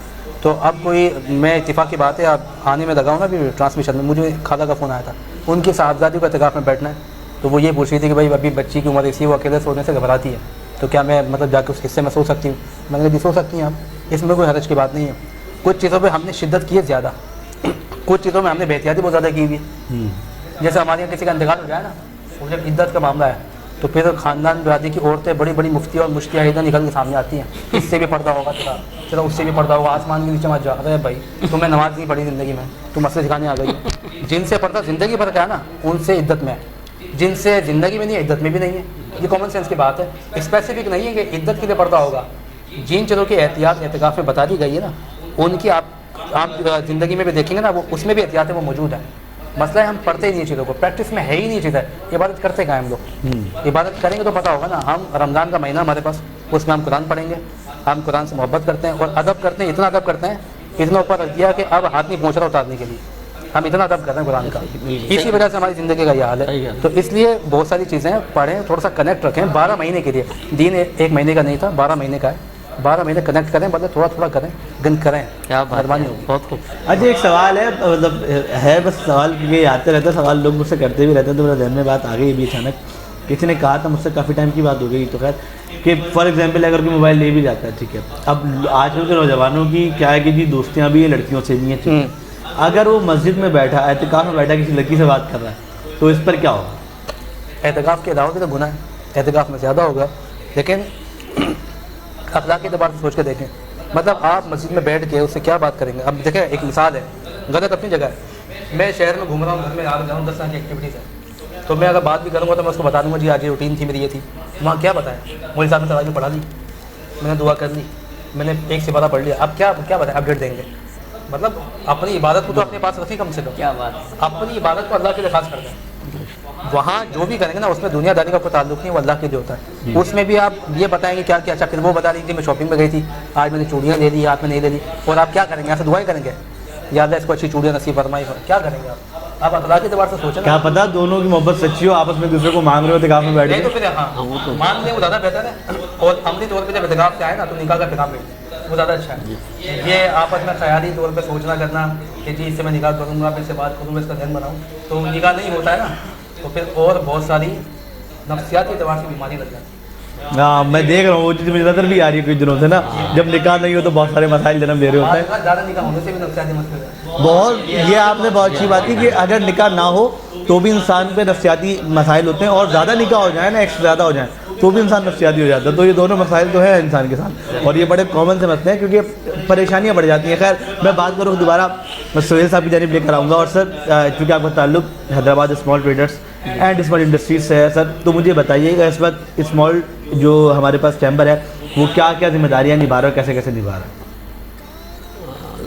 تو اب کوئی, میں اتفاق کی بات ہے, آپ آنے میں لگا ہوں نا ابھی ٹرانسمیشن میں, مجھے خالہ کا فون آیا تھا, ان کی صاحبزادی کو اعتکاف میں بیٹھنا ہے, تو وہ یہ پوچھ رہی تھی کہ بھائی ابھی بچی کی عمر اسی, وہ اکیلے سونے سے گھبراتی ہے, تو کیا میں مطلب جا کے اس حصے میں سو سکتی ہوں؟ میں نے کہا جی سو سکتی ہیں آپ, اس میں کوئی حرج کی بات نہیں ہے. کچھ چیزوں پہ ہم نے شدت کی ہے زیادہ, کچھ چیزوں میں ہم نے بے احتیاطی بہت زیادہ کی ہوئی ہے. جیسے ہمارے یہاں کسی کا انتقال ہو جائے نا, وہ جب عدت کا معاملہ ہے تو پھر خاندان برادری کی عورتیں بڑی بڑی مفتی اور مشتیاں نکل کے سامنے آتی ہیں, اس سے بھی پردہ ہوگا تیرا, چلو اس سے بھی پردہ ہوگا, آسمان کے نیچے مت جا. ارے بھائی تمہیں نماز نہیں پڑھی زندگی میں, تم مسئلے سکھانے آ گئی. جن سے پردہ زندگی بھر کا ہے نا, ان سے عدت میں ہے, جن سے زندگی میں نہیں ہے عدت میں بھی نہیں ہے. یہ کامن سینس کی بات ہے, اسپیسیفک نہیں ہے کہ عدت کے لیے پردہ ہوگا. جن چیزوں کی احتیاط اعتکاف میں بتا دی گئی ہے نا, ان کی آپ زندگی میں بھی دیکھیں گے نا, وہ اس میں بھی احتیاطیں وہ موجود ہیں. مسئلہ ہے ہم پڑھتے ہی نہیں چیزوں کو, پریکٹس میں ہے ہی نہیں چیزیں. عبادت کرتے کہاں ہم لوگ, عبادت کریں گے تو پتہ ہوگا نا. ہم رمضان کا مہینہ ہمارے پاس, اس میں ہم قرآن پڑھیں گے, ہم قرآن سے محبت کرتے ہیں اور ادب کرتے ہیں, اتنا ادب کرتے ہیں, اتنا اوپر رکھ دیا کہ اب ہاتھ نہیں پہنچ رہا اتارنے کے لیے, ہم اتنا ادب کرتے ہیں قرآن کا. اسی وجہ سے ہماری زندگی کا یہ حال ہے. تو اس لیے بہت ساری چیزیں پڑھیں, تھوڑا سا کنیکٹ رکھیں. 12 مہینے کے لیے, دین 1 مہینے کا نہیں تھا, 12 مہینے کا ہے. 12 مہینے کنیکٹ کریں, مطلب تھوڑا تھوڑا کریں, گن کریں. کیا مہربانی ہوگی, بہت خوب. اچھا ایک سوال ہے, مطلب ہے بس سوال, کیونکہ یہ آتے رہتا ہے سوال, لوگ مجھ سے کرتے بھی رہتے ہیں, تو میرے ذہن میں بات آ گئی ابھی اچانک. کسی نے کہا تھا مجھ سے, کافی ٹائم کی بات ہو گئی, تو خیر کہ فار ایگزامپل اگر کوئی موبائل لے بھی جاتا ہے, ٹھیک ہے, اب آج کل کے نوجوانوں کی کیا ہے کہ جی دوستیاں بھی ہیں لڑکیوں سے بھی ہیں. اگر وہ مسجد میں بیٹھا, اعتکاف میں بیٹھا, کسی لڑکی سے بات کر رہا ہے, تو اس پر کیا ہوگا؟ اعتکاف کے علاوہ تو گناہ ہے, اعتکاف میں زیادہ ہوگا, لیکن اخلاق کے اعتبار سے سوچ کے دیکھیں. مطلب آپ مسجد میں بیٹھ کے اس سے کیا بات کریں گے؟ اب دیکھیں ایک مثال ہے, غلط اپنی جگہ ہے. میں شہر میں گھوم رہا ہوں, گھر میں آ جاؤں 10 سال کی ایکٹیویٹیز ہے, تو میں اگر بات بھی کروں گا تو میں اس کو بتا دوں گا جی آج یہ روٹین تھی میری, یہ تھی. وہاں کیا بتائیں, مولوی صاحب نے تراویح پڑھا لی, میں نے دعا کر لی, میں نے ایک سپارہ پڑھ لیا, اب کیا بتائیں, اپڈیٹ دیں گے. مطلب اپنی عبادت کو تو اپنے پاس رکھیں, کم سے کم کیا بات, اپنی عبادت کو اللہ کے لیے خاص کر دیں. وہاں جو بھی کریں گے نا, اس میں دنیا داری کا کوئی تعلق نہیں, وہ اللہ کے لیے ہوتا ہے. اس میں بھی آپ یہ بتائیں گے کیا کیا. اچھا پھر وہ بتا دیجیے میں شاپنگ میں گئی تھی, آج میں نے چوڑیاں لے لی, ہاتھ میں نہیں لے لی, اور آپ کیا کریں گے, یہاں سے دعائیں کریں گے, یا اللہ اس کو اچھی چوڑیاں نصیب فرمائی. کیا کریں گے آپ اخلاق کے اعتبار سے سوچیں. کیا پتا دونوں کی محبت سچی ہو, آپس میں دوسرے کو مانگ رہے ہو اعتکاف میں بیٹھ کے, تو پھر ہاں مان لیں, وہ زیادہ بہتر ہے. اور عملی طور پہ جب اعتکاف سے آئے نا تو نکاح کا پیغام ملے, وہ زیادہ اچھا ہے. یہ آپس میں خیالی طور پہ سوچنا کرنا کہ جی اس سے میں نکاح کروں گا, پھر سے بات کروں گا, اس کا ذہن بناؤں, تو نکاح نہیں ہوتا ہے نا, تو پھر اور بہت ساری نفسیاتی اعتبار سے بیماری لگ جاتی ہے. ہاں میں دیکھ رہا ہوں, وہ چیز مجھے نظر بھی آ رہی ہے کچھ دنوں سے نا, جب نکاح نہیں ہو تو بہت سارے مسائل جنم دے رہے ہوتے ہیں. زیادہ نکاح ہونے سے بھی نفسیاتی مسئلے ہیں بہت. یہ آپ نے بہت اچھی بات کی کہ اگر نکاح نہ ہو تو بھی انسان پہ نفسیاتی مسائل ہوتے ہیں, اور زیادہ نکاح ہو جائے نا, ایکسٹرا زیادہ ہو جائیں تو بھی انسان نفسیاتی ہو جاتا ہے. تو یہ دونوں مسائل تو ہیں انسان کے ساتھ, اور یہ بڑے کامن سے مسئلے ہیں کیونکہ پریشانیاں بڑھ جاتی ہیں. خیر میں بات کروں دوبارہ, میں سہیل صاحب کی جانب لے کر آؤں گا. اور سر چونکہ آپ کا تعلق Hyderabad small traders and small industries سے ہے سر, تو مجھے بتائیے گا اس وقت اسمال جو ہمارے پاس چیمبر ہے وہ کیا کیا ذمہ داریاں نبھا رہا ہے, کیسے کیسے نبھا رہا ہے؟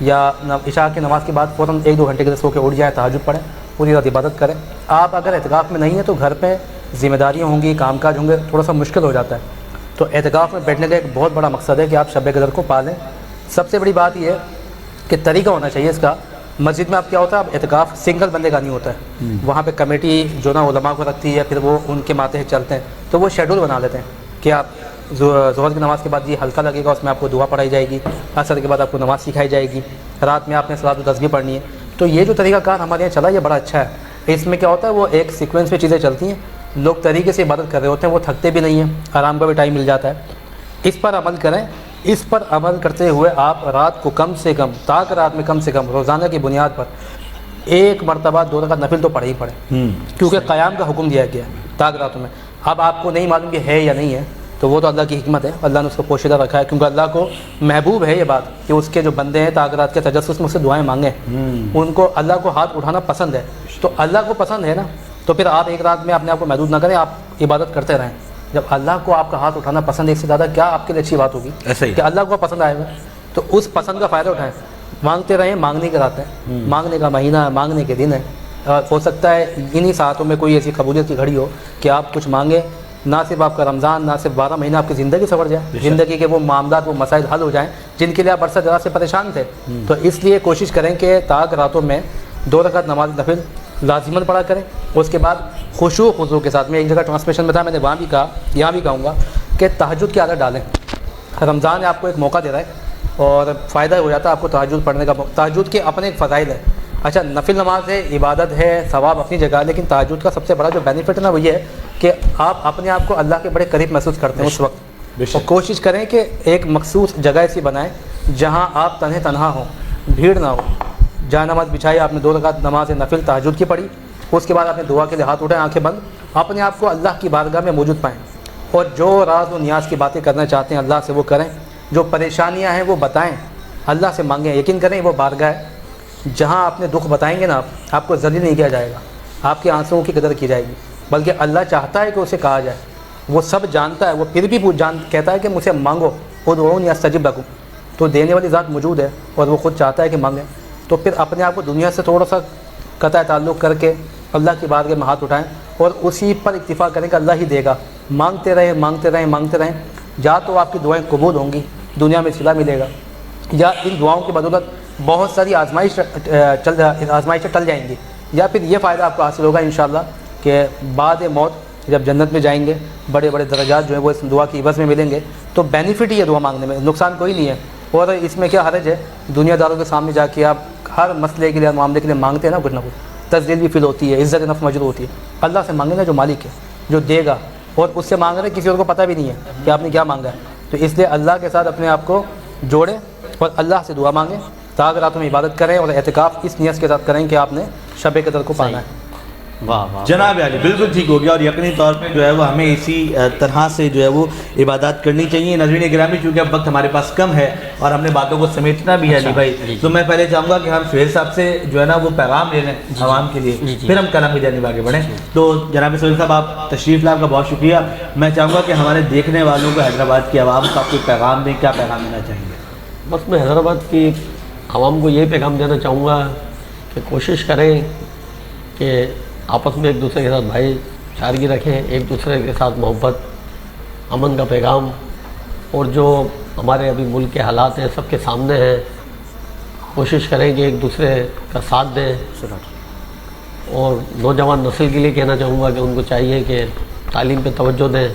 یا عشاء کی نماز کے بعد فوراً 1-2 گھنٹے کے لیے سو کے اٹھ جائیں, تہجد پڑھیں, پوری رات عبادت کریں. آپ اگر اعتکاف میں نہیں ہیں تو گھر پہ ذمہ داریاں ہوں گی, کام کاج ہوں گے, تھوڑا سا مشکل ہو جاتا ہے. تو اعتکاف میں بیٹھنے کا ایک بہت بڑا مقصد ہے کہ آپ شب قدر کو پالیں. سب سے بڑی بات یہ ہے کہ طریقہ ہونا چاہیے اس کا. مسجد میں آپ کیا ہوتا ہے, اب اعتکاف سنگل بندے کا نہیں ہوتا ہے, وہاں پہ کمیٹی جو نا علماء کو رکھتی ہے, پھر وہ ان کے ماتحت چلتے ہیں, تو وہ شیڈول بنا لیتے ہیں کہ آپ ظہر کی نماز کے بعد یہ حلقہ لگے گا, اس میں آپ کو دعا پڑھائی جائے گی, عصر کے بعد آپ کو نماز سکھائی جائے گی, رات میں آپ نے صلاۃ التسبیح پڑھنی ہے. تو یہ جو طریقہ کار ہمارے یہاں چلا یہ بڑا اچھا ہے. اس میں کیا ہوتا ہے, وہ ایک سیکوینس میں چیزیں چلتی ہیں, لوگ طریقے سے عبادت کر رہے ہوتے ہیں, وہ تھکتے بھی نہیں ہیں, آرام کا بھی ٹائم مل جاتا ہے. اس پر عمل کریں. اس پر عمل کرتے ہوئے آپ رات کو کم سے کم, تاک رات میں کم سے کم روزانہ کی بنیاد پر 1 مرتبہ 2 رکعت نفل تو پڑھے ہی پڑھیں, کیونکہ قیام کا حکم دیا گیا ہے تاک راتوں میں. اب آپ کو نہیں معلوم کہ ہے یا نہیں ہے, تو وہ تو اللہ کی حکمت ہے, اللہ نے اس کو پوشیدہ رکھا ہے, کیونکہ اللہ کو محبوب ہے یہ بات کہ اس کے جو بندے ہیں تاک رات کے تجسس میں اس سے دعائیں مانگیں, ان کو اللہ کو ہاتھ اٹھانا پسند ہے. تو اللہ کو پسند ہے نا, تو پھر آپ ایک رات میں اپنے آپ کو محدود نہ کریں, آپ عبادت کرتے رہیں. جب اللہ کو آپ کا ہاتھ اٹھانا پسند ہے, اس سے زیادہ کیا آپ کے لیے اچھی بات ہوگی کہ اللہ کو پسند آئے گا. تو اس پسند کا فائدہ اٹھائیں, مانگتے رہیں. مانگنے کے رات ہیں, مانگنے کا مہینہ ہے, مانگنے کے دن ہے. ہو سکتا ہے انہی ساعتوں میں کوئی ایسی قبولیت کی گھڑی ہو کہ آپ کچھ مانگیں, نہ صرف آپ کا رمضان, نہ صرف 12 مہینہ آپ کی زندگی سنور جائے, زندگی کے وہ معاملات, وہ مسائل حل ہو جائیں جن کے لیے آپ عرصہ دراز سے پریشان تھے. تو اس لیے کوشش کریں کہ تاک راتوں میں 2 رکعت نماز نفل لازماً پڑھا کریں. اس کے بعد خشوع خضوع کے ساتھ, میں ایک جگہ ٹرانسمیشن میں تھا, میں نے وہاں بھی کہا, یہاں بھی کہوں گا کہ تہجد کی عادت ڈالیں. رمضان آپ کو ایک موقع دے رہا ہے اور فائدہ ہو جاتا ہے آپ کو تہجد پڑھنے کا. تہجد کے اپنے ایک فضائل ہے. اچھا, نفل نماز ہے, عبادت ہے, ثواب اپنی جگہ, لیکن تہجد کا سب سے بڑا جو بینیفٹ ہے نا, وہ یہ ہے کہ آپ اپنے آپ کو اللہ کے بڑے قریب محسوس کرتے ہیں اس وقت. اور کوشش کریں کہ ایک مخصوص جگہ ایسی بنائیں جہاں آپ تنہا ہوں, بھیڑ نہ ہو. جہاں نماز بچھائی, آپ نے 2 رکعت نماز نفل تہجد کی پڑھی, اس کے بعد آپ نے دعا کے لیے ہاتھ اٹھائیں, آنکھیں بند, اپنے آپ کو اللہ کی بارگاہ میں موجود پائیں, اور جو راز و نیاز کی باتیں کرنا چاہتے ہیں اللہ سے وہ کریں, جو پریشانیاں ہیں وہ بتائیں, اللہ سے مانگیں. یقین کریں وہ بارگاہ ہے جہاں آپ نے دکھ بتائیں گے نا, آپ کو ذلیل نہیں کیا جائے گا, آپ کے آنسوؤں کی قدر کی جائے گی, بلکہ اللہ چاہتا ہے کہ اسے کہا جائے. وہ سب جانتا ہے, وہ پھر بھی کہتا ہے کہ مجھ سے مانگو, ادعونی استجب لکم. تو دینے والی ذات موجود ہے اور وہ خود چاہتا ہے کہ مانگیں. تو پھر اپنے آپ کو دنیا سے تھوڑا سا قطع تعلق کر کے اللہ کی بارگاہ میں ہاتھ اٹھائیں اور اسی پر اکتفا کریں کہ اللہ ہی دے گا. مانگتے رہیں, مانگتے رہیں, مانگتے رہیں. یا تو آپ کی دعائیں قبول ہوں گی, دنیا میں صلہ ملے گا, یا ان دعاؤں کی بدولت بہت ساری آزمائشیں ٹل جائیں گی, یا پھر یہ فائدہ آپ کو حاصل ہوگا انشاءاللہ کہ بعد موت جب جنت میں جائیں گے, بڑے بڑے درجات جو ہیں وہ اس دعا کی عوض میں ملیں گے. تو بینیفٹ ہی ہے دعا مانگنے میں, نقصان کوئی نہیں ہے. اور اس میں کیا حرج ہے, دنیا داروں کے سامنے جا کے آپ ہر مسئلے کے لیے, معاملے کے لیے مانگتے ہیں نا, کچھ نہ کچھ تذلیل بھی فیل ہوتی ہے, عزت نفس مجروح ہوتی ہے. اللہ سے مانگیں نا جو مالک ہے, جو دے گا, اور اس سے مانگ رہے کسی اور کو پتہ بھی نہیں ہے کہ آپ نے کیا مانگا ہے. تو اس لیے اللہ کے ساتھ اپنے آپ کو جوڑیں اور اللہ سے دعا مانگیں, تاکہ راتوں میں عبادت کریں, اور اعتکاف اس نیت کے ساتھ کریں کہ آپ نے شب قدر کو پانا ہے. جناب علی بالکل ٹھیک ہو گیا, اور یقینی طور پہ جو ہے وہ ہمیں اسی طرح سے جو ہے وہ عبادات کرنی چاہیے. ناظرین گرامی, چونکہ اب وقت ہمارے پاس کم ہے اور ہم نے باتوں کو سمیٹنا بھی ہے علی بھائی, تو میں پہلے چاہوں گا کہ ہم سہیل صاحب سے جو ہے نا وہ پیغام لے لیں عوام کے لیے, پھر ہم کلام کی جانب آگے بڑھیں. تو جناب سہیل صاحب, آپ تشریف لائے, آپ کا بہت شکریہ. میں چاہوں گا کہ ہمارے دیکھنے والوں کو حیدرآباد کی عوام کو آپ کوئی پیغام دیں, کیا پیغام دینا چاہیں گے؟ بس میں حیدرآباد کی عوام کو یہ پیغام دینا چاہوں گا کہ کوشش کریں کہ آپس میں ایک دوسرے کے ساتھ بھائی چارگی رکھیں, ایک دوسرے کے ساتھ محبت, امن کا پیغام. اور جو ہمارے ابھی ملک کے حالات ہیں سب کے سامنے ہیں, کوشش کریں کہ ایک دوسرے کا ساتھ دیں. اور نوجوان نسل کے لیے کہنا چاہوں گا کہ ان کو چاہیے کہ تعلیم پہ توجہ دیں,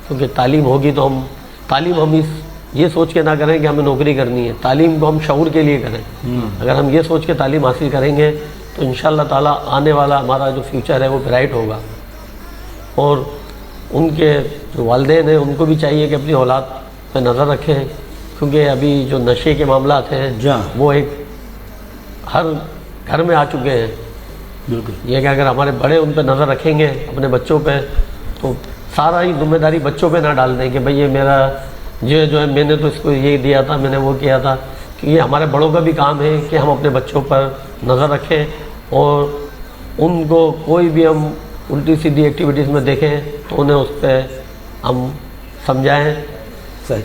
کیونکہ تعلیم ہوگی تو ہم یہ سوچ کے نہ کریں کہ ہمیں نوکری کرنی ہے, تعلیم کو ہم شعور کے لیے کریں. اگر ہم یہ سوچ کے تعلیم حاصل کریں گے تو انشاءاللہ تعالیٰ آنے والا ہمارا جو فیوچر ہے وہ برائٹ ہوگا. اور ان کے جو والدین ہیں ان کو بھی چاہیے کہ اپنی اولاد پہ نظر رکھیں, کیونکہ ابھی جو نشے کے معاملات ہیں وہ ایک ہر گھر میں آ چکے ہیں. بالکل یہ کہ اگر ہمارے بڑے ان پہ نظر رکھیں گے اپنے بچوں پہ, تو سارا ہی ذمہ داری بچوں پہ نہ ڈال دیں کہ بھئی یہ میرا یہ جو ہے میں نے تو اس کو یہ دیا تھا, میں نے وہ کیا تھا. کہ یہ ہمارے بڑوں کا بھی کام ہے کہ ہم اپنے بچوں پر نظر رکھیں, اور ان کو کوئی بھی ہم الٹی سیدھی ایکٹیویٹیز میں دیکھیں تو انہیں اس پہ ہم سمجھائیں,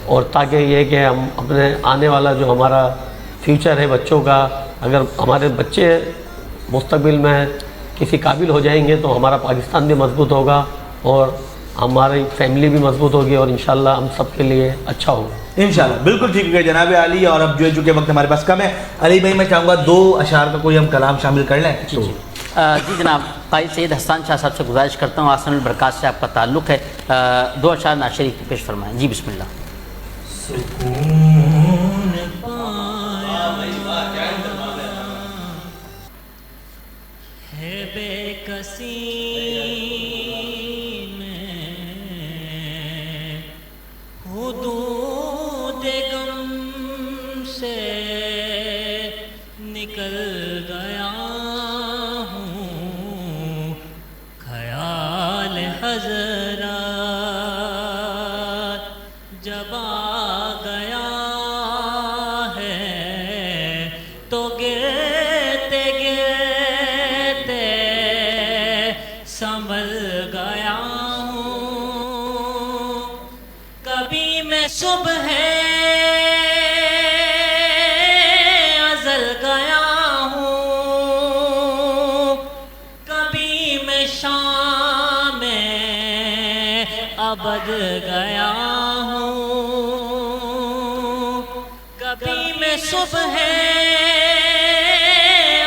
اور تاکہ یہ کہ ہم اپنے آنے والا جو ہمارا فیوچر ہے بچوں کا. اگر ہمارے بچے مستقبل میں کسی قابل ہو جائیں گے تو ہمارا پاکستان بھی مضبوط ہوگا اور ہماری فیملی بھی مضبوط ہوگی اور انشاءاللہ ہم سب کے لیے اچھا ہوگا انشاءاللہ. بالکل ٹھیک ہے جناب علی. اور اب جو ہے چونکہ وقت ہمارے پاس کم ہے, علی بھائی میں چاہوں گا 2 اشعار کا کوئی ہم کلام شامل کر لیں. جی جناب, قائد سید حسان شاہ صاحب سے گزارش کرتا ہوں, آسن البرکات سے آپ کا تعلق ہے, 2 اشعار نعت شریف کی پیش فرمائیں. جی بسم اللہ. سکون پایا ہے بے کسی میں, حدود غم سے نکل گیا ہوں, خیال حضرات جب آ گیا ہے تو گرتے گرتے سنبھل گیا ہوں. کبھی میں صبح ازل گیا ہوں, کبھی میں شام ابد گیا ہوں, کبھی میں صبح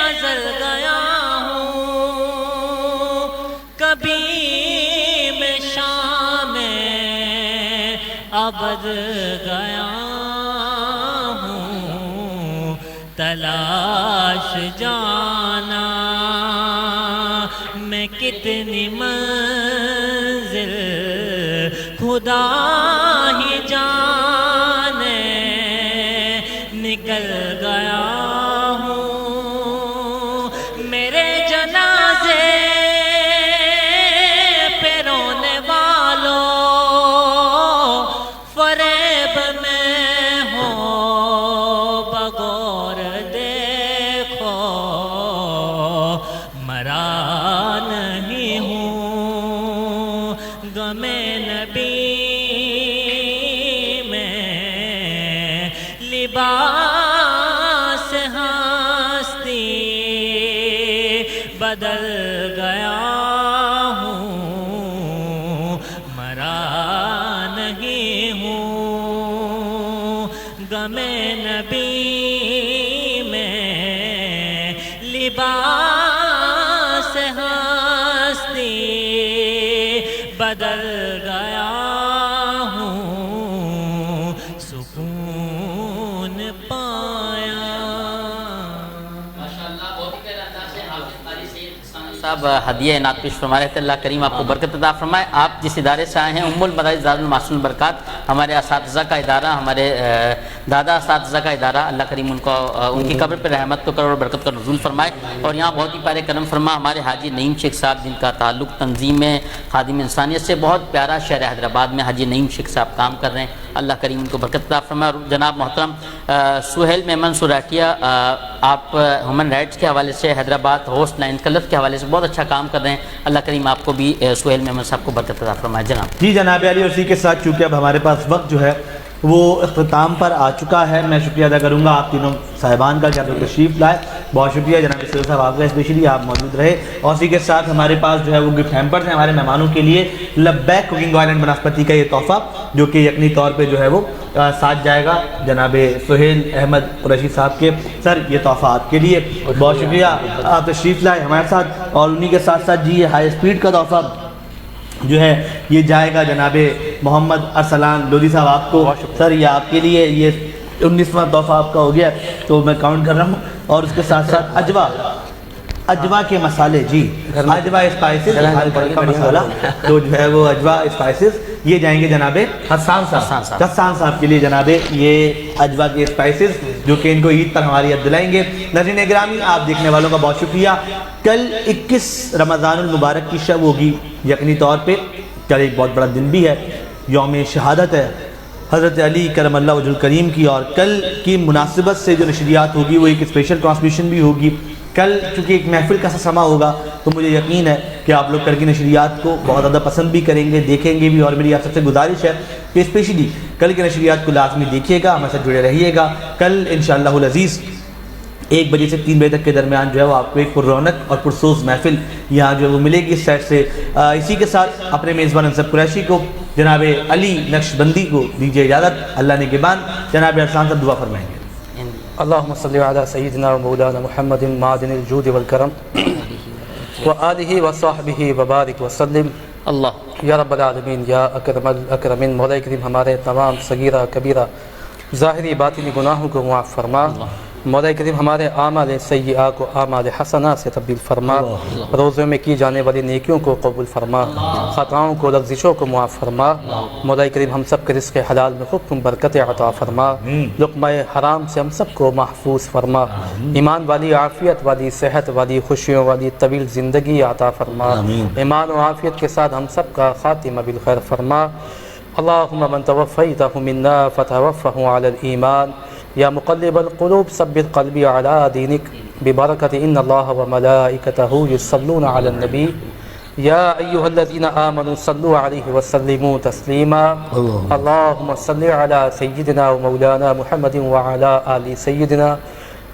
ازل گیا ہوں, کبھی میں شام ابد گیا ہوں. تلاش جانا میں کتنی منزل خدا ہی جانے, نکل گیا ہوں. میرے جنازے پہ رونے والوں فریب میں ہو بغور دیکھو, مرا نہیں ہوں غم نبی میں, لباس ہستی بدل گیا ہوں, مرا نہیں ہوں غم نبی میں, لباس ہستی بدل گیا ہوں, سکون پایا. صاحب ہدیہ نعت پیش فرما رہے تھے, اللہ کریم آپ کو برکت عطا فرمائے. آپ جس ادارے سے آئے ہیں ام المدارس دار المحسن البرکات, ہمارے اساتذہ کا ادارہ, ہمارے دادا اساتذہ کا ادارہ, اللہ کریم ان کو ان کی قبر پہ رحمت تو کرو اور برکت کا نزول فرمائے. اور یہاں بہت ہی پیارے کرم فرما ہمارے حاجی نعیم شیخ صاحب, جن کا تعلق تنظیم خادم انسانیت سے, بہت پیارا شہر حیدرآباد میں حاجی نعیم شیخ صاحب کام کر رہے ہیں, اللہ کریم ان کو برکت عطا فرمائے. اور جناب محترم سہیل میمن سوراٹیا, آپ ہیومن رائٹس کے حوالے سے, حیدرآباد ہوسٹ لائن کلف کے حوالے سے بہت اچھا کام کر رہے ہیں, اللہ کریم آپ کو بھی سہیل میمن صاحب کو برکت عطا فرمائے. جناب جی جناب علی, اسی کے ساتھ چونکہ اب ہمارے پاس وقت جو ہے وہ اختتام پر آ چکا ہے, میں شکریہ ادا کروں گا آپ تینوں صاحبان کا کہ آپ لوگ تشریف لائے. بہت شکریہ جناب سید صاحب آپ کا, اسپیشلی آپ موجود رہے. اور اسی کے ساتھ ہمارے پاس جو ہے وہ گفٹ ہیمپرز ہیں ہمارے مہمانوں کے لیے, لبیک کوکنگ آئل اینڈ بناسپتی کا یہ تحفہ جو کہ یقینی طور پہ جو ہے وہ ساتھ جائے گا جناب سہیل احمد قریشی صاحب کے. سر یہ تحفہ آپ کے لیے, بہت شکریہ آپ تشریف لائے ہمارے ساتھ. اور انہی کے ساتھ ساتھ جی یہ ہائی اسپیڈ کا تحفہ جو ہے یہ جائے گا جناب محمد ارسلان لودھی صاحب آپ کو. سر یہ آپ کے لیے یہ 19واں تحفہ آپ کا ہو گیا, تو میں کاؤنٹ کر رہا ہوں. اور اس کے ساتھ ساتھ اجوا کے مسالے, جی اجوا اسپائسز کا مسالہ تو جو ہے وہ اجوا اسپائسز یہ جائیں گے جناب حسان صاحب کے لیے. جناب یہ اجوا کے اسپائسز جو کہ ان کو عید پر ہماری یاد دلائیں گے. ناظرین اکرامی, آپ دیکھنے والوں کا بہت شکریہ. کل 21 رمضان المبارک کی شب ہوگی یقینی طور پہ, کل ایک بہت بڑا دن بھی ہے, یوم شہادت ہے حضرت علی کرم اللہ وجہ الکریم کی. اور کل کی مناسبت سے جو نشریات ہوگی وہ ایک اسپیشل ٹرانسمیشن بھی ہوگی کل چونکہ ایک محفل کا سما ہوگا تو مجھے یقین ہے کہ آپ لوگ کل کی نشریات کو بہت زیادہ پسند بھی کریں گے، دیکھیں گے بھی، اور میری آپ سب سے گزارش ہے کہ اسپیشلی کل کی نشریات کو لازمی دیکھیے گا، ہمارے ساتھ جڑے رہیے گا۔ کل انشاءاللہ العزیز 1 بجے سے 3 بجے تک کے درمیان جو ہے وہ آپ کو ایک پر رونق اور پرسوز محفل یہاں جو ہے وہ ملے گی اس سائٹ سے۔ اسی کے ساتھ اپنے میزبان انصر قریشی کو، جناب علی نقشبندی کو دیجیے اجازت۔ اللہ نے نگہبان۔ جناب ارسلان صاحب دعا فرمائیں گے۔ اللہم صلی علی سیدنا و مولانا محمد معدن الجود والکرم وآلہ وصحبہ وبارک وسلم۔ اللہ یا رب العالمین، یا اکرم الاکرمین، مولا کریم ہمارے تمام صغیرہ کبیرہ ظاہری باطنی گناہوں کو معاف فرما۔ مولا کریم ہمارے اعمال سیئہ کو اعمال حسنہ سے تبدیل فرما، روزوں میں کی جانے والی نیکیوں کو قبول فرما، خطاؤں کو لغزشوں کو معاف فرما۔ مولا کریم ہم سب کے رزق حلال میں خوب برکت عطا فرما، لقمہ حرام سے ہم سب کو محفوظ فرما، ایمان والی، عافیت والی، صحت والی، خوشیوں والی طویل زندگی عطا فرما، ایمان و عافیت کے ساتھ ہم سب کا خاتمہ بالخیر فرما۔ اللہم من توفیتہ منا فتوفہ علی الایمان، یا مقلب القلوب ثبت قلبی علی دینک ببرکت ان اللہ وملائکتہ یصلون علی النبی یا ایہا الذین آمنوا صلوا علیہ وسلموا تسلیما۔ اللہم صل علی سیدنا و مولانا محمد وعلی آل سیدنا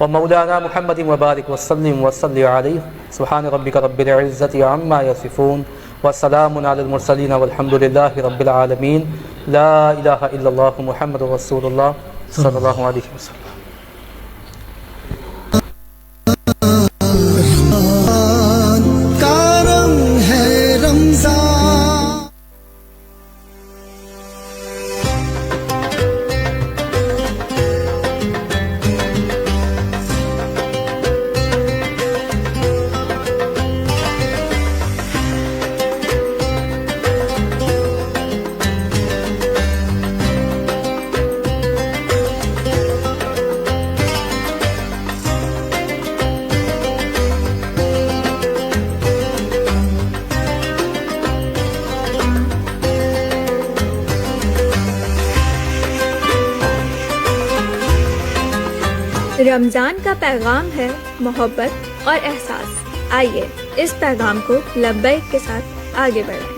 و مولانا محمد وبارک وسلم وصلی علیہ۔ سبحان ربک رب العزت عما یصفون وسلام علی المرسلین والحمد للہ رب العالمین۔ لا الہ الا اللہ محمد رسول اللہ صلی اللہ علیہ وسلم۔ کا رنگ ہے رمضان، رمضان کا پیغام ہے محبت اور احساس۔ آئیے اس پیغام کو لبیک کے ساتھ آگے بڑھائیں۔